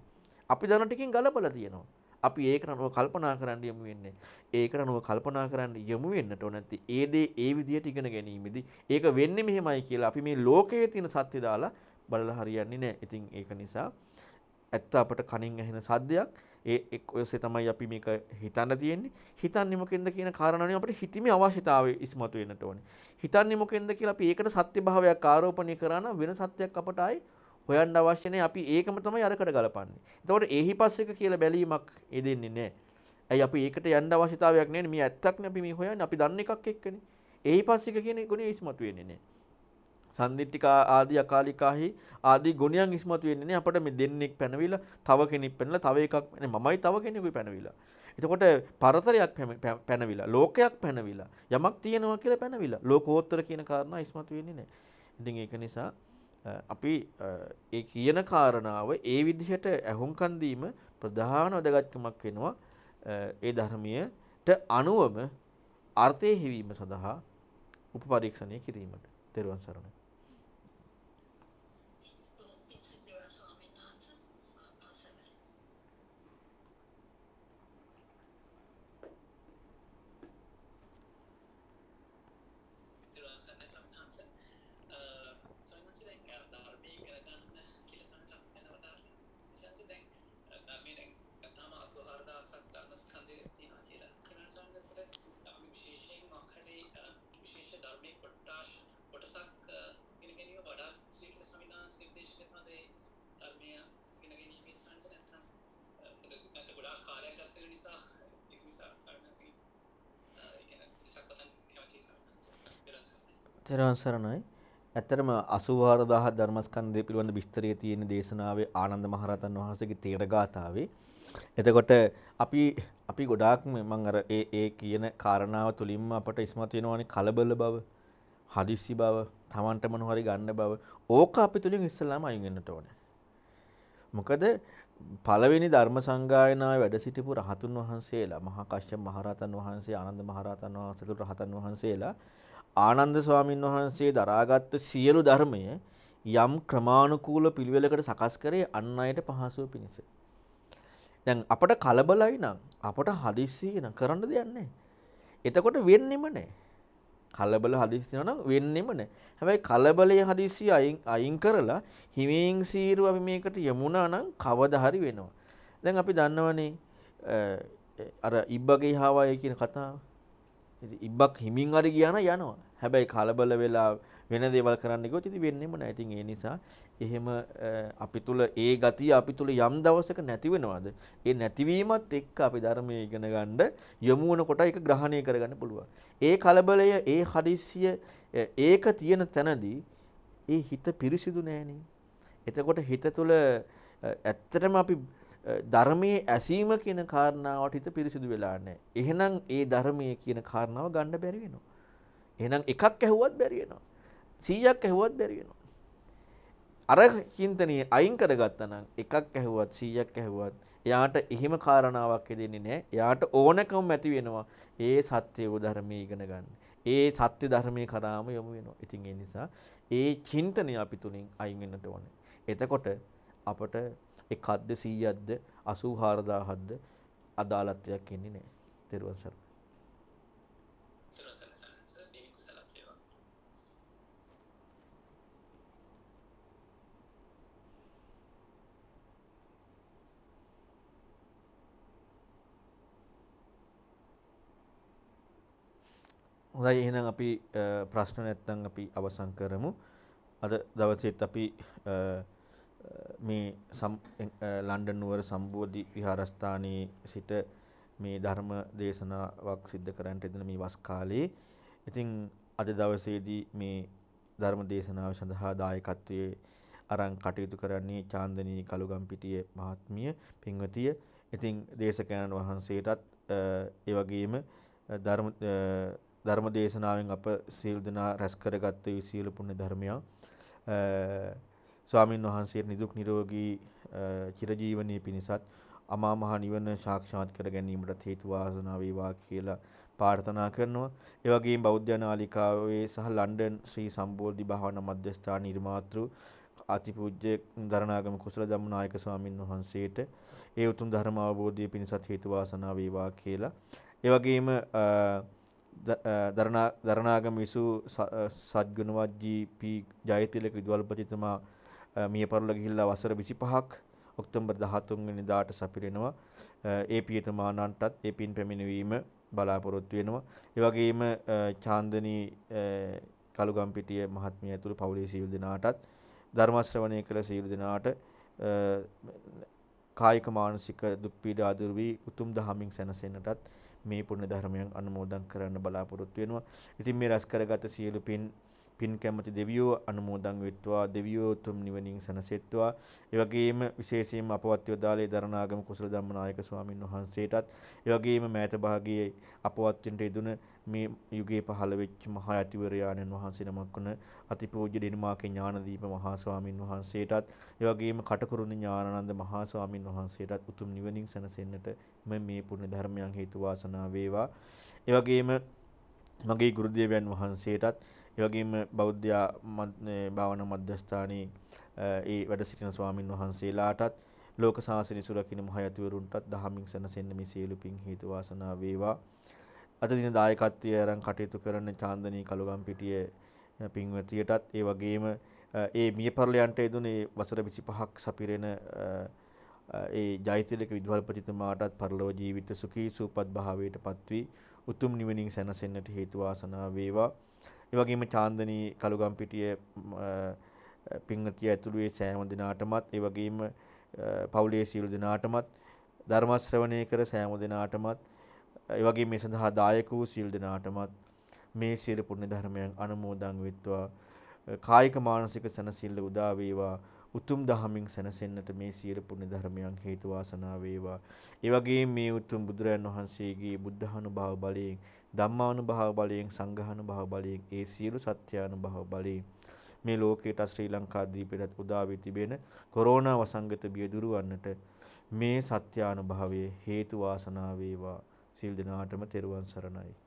අපි දන්න ටිකෙන් ගලපලා තියෙනවා. අපි ඒකට අනුව කල්පනා කරන්න යමු වෙන්නේ. ඒකට අනුව කල්පනා කරන්න යමු වෙන්නට ඕන නැති. ඒ දේ ඒ විදිහට ඉගෙන ගැනීමෙදි ඒක වෙන්නේ මෙහෙමයි කියලා අපි මේ ලෝකයේ තියෙන සත්‍ය දාලා බලලා හරියන්නේ නැහැ. ඉතින් ඒක නිසා ඇත්ත අපට කනින් ඇහෙන සද්දයක්. ඒ ඔයසේ තමයි අපි මේක හිතන්න තියෙන්නේ. හිතන්නේ මොකෙන්ද කියන කාරණාවනේ අපිට හිතීමේ අවශ්‍යතාවය ඉස්මතු වෙන්නට ඕනේ. හිතන්නේ මොකෙන්ද කියලා අපි ඒකට සත්‍ය භාවයක් ආරෝපණය කරා නම් වෙන සත්‍යයක් අපට ආයි හොයන්න අවශ්‍ය නැහැ. අපි ඒකම තමයි අරකට ගලපන්නේ. එතකොට එහිපස්සෙක කියලා බැලීමක් එදෙන්නේ නැහැ. ඇයි අපි ඒකට යන්න අවශ්‍යතාවයක් නැහැ. මේ ඇත්තක් නේ අපි මේ හොයන්නේ. අපි දන්න එකක් එක්කනේ. එහිපස්සෙක කියන ගුණය ඉස්මතු වෙන්නේ නැහැ. සම්දිට්ඨික ආදී අකාලිකාහි ආදී ගුණයන් ඉස්මතු වෙන්නේ නැහැ. අපිට මේ දෙන්නෙක් පැනවිලා තව කෙනෙක් පැනලා තව එකක් මමයි තව කෙනෙකුයි පැනවිලා. එතකොට පරතරයක් පැනවිලා ලෝකයක් පැනවිලා යමක් තියෙනවා කියලා පැනවිලා ලෝකෝත්තර කියන කාරණා ඉස්මතු වෙන්නේ නැහැ. ඉතින් ඒක නිසා අපි ඒ කියන කාරණාව ඒ විදිහට ඇහුම්කන් දීම ප්‍රධාන වැදගත්කමක් වෙනවා. ඒ ධර්මයට අනුවම අර්ථය හිවීම සඳහා උපපරීක්ෂණය කිරීමට. තෙරුවන් සරණයි. තෙරුවන් සරණයි. ඇත්තටම 84000 ධර්මස්කන්ධය පිළිබඳ විස්තරය තියෙන දේශනාවේ ආනන්ද මහරහතන් වහන්සේගේ තේර ගාථාවේ. එතකොට අපි ගොඩාක්ම මම අර ඒ කියන කාරණාව තුලින්ම අපට ඉස්මතු වෙනවානේ කලබල බව, හදිස්සි බව, Tamanට මොන හරි ගන්න බව. ඕක අපි තුලින් ඉස්සෙල්ලාම අයින් වෙන්නට ඕනේ. මොකද පළවෙනි ධර්ම සංගායනාවේ වැඩ සිටපු රහතුන් වහන්සේලා මහා කාශ්‍යප මහරහතන් වහන්සේ, ආනන්ද මහරහතන් වහන්සේ, රහතන් වහන්සේලා ආනන්ද ස්වාමීන් වහන්සේ දරාගත් සියලු ධර්මය යම් ක්‍රමානුකූල පිළිවෙලකට සකස් කරේ අන් අයට පහසුව පිණිස. දැන් අපට කලබලයි නම් අපට හදිස්සි නම් කරන්න දෙයක් නැහැ. එතකොට වෙන්නෙම නැහැ. කලබල හදිස්සි නම් වෙන්නෙම නැහැ. හැබැයි කලබලයේ හදිස්සි අයින් කරලා හිමින් සීරුව අපි මේකට යමුනා නම් කවදා හරි වෙනවා. දැන් අපි දන්නවනේ අර ඉබ්බගේ හාවය කියන කතාව. ඉතින් ඉබ්බක් හිමින් හරි ගියා නම් යනවා. හැබැයි කලබල වෙලා වෙන දේවල් කරන්න ගියොත් ඉතින් වෙන්නෙම නැහැ. ඉතින් ඒ නිසා එහෙම අපි තුල ඒ ගතිය අපි තුල යම් දවසක නැති වෙනවද? ඒ නැතිවීමත් එක්ක අපි ධර්මයේ ඉගෙන ගන්න යොමු වෙන කොට ඒක ග්‍රහණය කරගන්න පුළුවන්. ඒ කලබලය, ඒ හදිස්සිය ඒක තියෙන තැනදී ඒ හිත පිරිසිදු නෑනේ. එතකොට හිත තුල ඇත්තටම අපි ධර්මයේ ඇසීම කියන කාරණාවට හිත පිරිසිදු වෙලා නැහැ. එහෙනම් ඒ ධර්මයේ කියන කාරණාව ගන්න බැරි වෙනවා. එහෙනම් එකක් ඇහුවත් බැරි වෙනවා. 100ක් ඇහුවත් බැරි වෙනවා. අර චින්තනයේ අයින් කරගත්තා නම් එකක් ඇහුවත් 100ක් ඇහුවත් එයාට එහෙම කාරණාවක් දෙන්නේ නැහැ. එයාට ඕනකම ඇති වෙනවා ඒ සත්‍ය ධර්මයේ ඉගෙන ගන්න. ඒ සත්‍ය ධර්මයේ කරාම යොමු වෙනවා. ඉතින් ඒ නිසා ඒ චින්තනය අපි තුලින් අයින් වෙන්නට ඕනේ. එතකොට අපට එකක්ද 100ක්ද 84000ක්ද අදාළත්වයක් එන්නේ නැහැ. ත්‍රිවංශ සරණයි. හොඳයි එහෙනම් අපි ප්‍රශ්න නැත්නම් අපි අවසන් කරමු. අද දවසේත් අපි මේ ලන්ඩන් නුවර සම්බෝධි විහාරස්ථානයේ සිට මේ ධර්ම දේශනාවක් සිද්ධ කරන්නට යෙදෙන මේ වස් කාලයේ ඉතින් අද දවසේදී මේ ධර්ම දේශනාව සඳහා දායකත්වයේ අරන් කටයුතු කරන්නේ චාන්දනී කළුගම්පිටිය මහත්මිය පින්වතිය. ඉතින් දේශකයන්න් වහන්සේටත් ඒ වගේම ධර්ම දේශනාවෙන් අප සීල දනා රැස් කරගත්ත වූ සීල පුණ්‍ය ධර්මයන් ස්වාමින් වහන්සේට නිදුක් නිරෝගී චිරජීවනයේ පිණිසත් අමා මහ නිවන සාක්ෂාත් කර ගැනීමට හේතු වාසනා වේවා කියලා ප්‍රාර්ථනා කරනවා. ඒ වගේම බෞද්ධ නාලිකාවේ සහ ලන්ඩන් ශ්‍රී සම්බෝධි භාවනා මධ්‍යස්ථාන නිර්මාතෘ අතිපූජ්‍ය දරණාගම කුසල ධම්මනායක ස්වාමින් වහන්සේට ඒ උතුම් ධර්ම අවබෝධය පිණිසත් හේතු වාසනා වේවා කියලා. ඒ වගේම දරණාගම විසු සද්ගුණවත් ජී.පී. ජයතිලක විදුහල්පතිතුමා මිය පරලොව ගිහිල්ලා වසර 25ක් ඔක්තෝබර් 13 වෙනිදාට සපිරෙනවා. ඒ පියතුමාණන්ටත් ඒ පින් පැමිණවීම බලාපොරොත්තු වෙනවා. ඒ වගේම චාන්දනී කළුගම්පිටිය මහත්මිය ඇතුළු පවුලේ සියලු දෙනාටත් ධර්ම ශ්‍රවණය කළ සියලු දෙනාට කායික මානසික දුක් පීඩා දුරු වී උතුම් දහමින් සැනසෙන්නටත් මේ පුණ්‍ය ධර්මයන් අනුමෝදන් කරන්න බලාපොරොත්තු වෙනවා. ඉතින් මේ රැස් කරගත සියලු පින් කැමති දෙවියෝ අනුමෝදන් වෙත්වා, දෙවියෝ උතුම් නිවනින් සැනසෙත්වා. ඒ වගේම විශේෂයෙන්ම අපවත් යොදාලේ දරණාගම කුසල ධම්මනායක ස්වාමින් වහන්සේටත්, ඒ වගේම මෑත භාගයේ අපවත් වෙන්න යෙදුන මේ යුගයේ පහළ වෙච්ච මහා ඇතිවරයාණන් වහන්සේ නමක් වන අතිපූජ්‍ය දිනමාකේ ඥානදීප මහා ස්වාමින් වහන්සේටත්, ඒ වගේම කටුකුරුනි ඥානানন্দ මහා ස්වාමින් වහන්සේටත් උතුම් නිවනින් සැනසෙන්නට මේ පුණ්‍ය ධර්මයන් හේතු වාසනා වේවා. ඒ වගේම මගේ ගුරු දේවයන් වහන්සේටත්, ඒ වගේම බෞද්ධ භාවනා මධ්‍යස්ථානයේ ඒ වැඩ සිටින ස්වාමින් වහන්සේලාටත්, ලෝක සාසනය සුරකින්න මහ යතිවරුන්ටත් දහමින් සැනසෙන්න මේ සියලු පින් හේතු වාසනා වේවා. අද දින දායකත්වයේ අරන් කටයුතු කරන චාන්දනී කළුගම්පිටිය පින්වතියටත්, ඒ වගේම ඒ මිය පරලයන්ට යෙදුනේ වසර 25ක් සපිරෙන ඒ ජයතිලක විදුහල්පතිතුමාටත් පරලෝක ජීවිත සුඛී සූපත් භාවයට පත්වී උතුම් නිවනින් සැනසෙන්නට හේතු වාසනා වේවා. ඒ වගේම චාන්දනී කළුගම්පිටිය පින්වතිය ඇතුළු ඒ සෑම දිනාටමත්, ඒ වගේම පවුලේ සියලු දිනාටමත්, ධර්ම ශ්‍රවණය කර සෑම දිනාටමත්, ඒ වගේම මේ සඳහා දායක වූ සියලු දිනාටමත් මේ සියලු පුණ්‍ය ධර්මයන් අනුමෝදන් වෙත්වා. කායික මානසික සැනසෙල්ල උදා වේවා. උතුම් දහමින් සැනසෙන්නට මේ සියලු පුණ්‍ය ධර්මයන් හේතු වාසනා වේවා. ඒ වගේම මේ උතුම් බුදුරයන් වහන්සේගේ බුද්ධානුභාව බලයෙන්, ධම්මානුභාව බලයෙන්, සංඝානුභාව බලයෙන්, ඒ සියලු සත්‍යානුභාව බලයෙන් මේ ලෝකයට ශ්‍රී ලංකා දීපයට උදා වී තිබෙන කොරෝනා වසංගත බිය දුරු වන්නට මේ සත්‍යානුභාවයේ හේතු වාසනා වේවා. සිල් දනාටම තෙරුවන් සරණයි.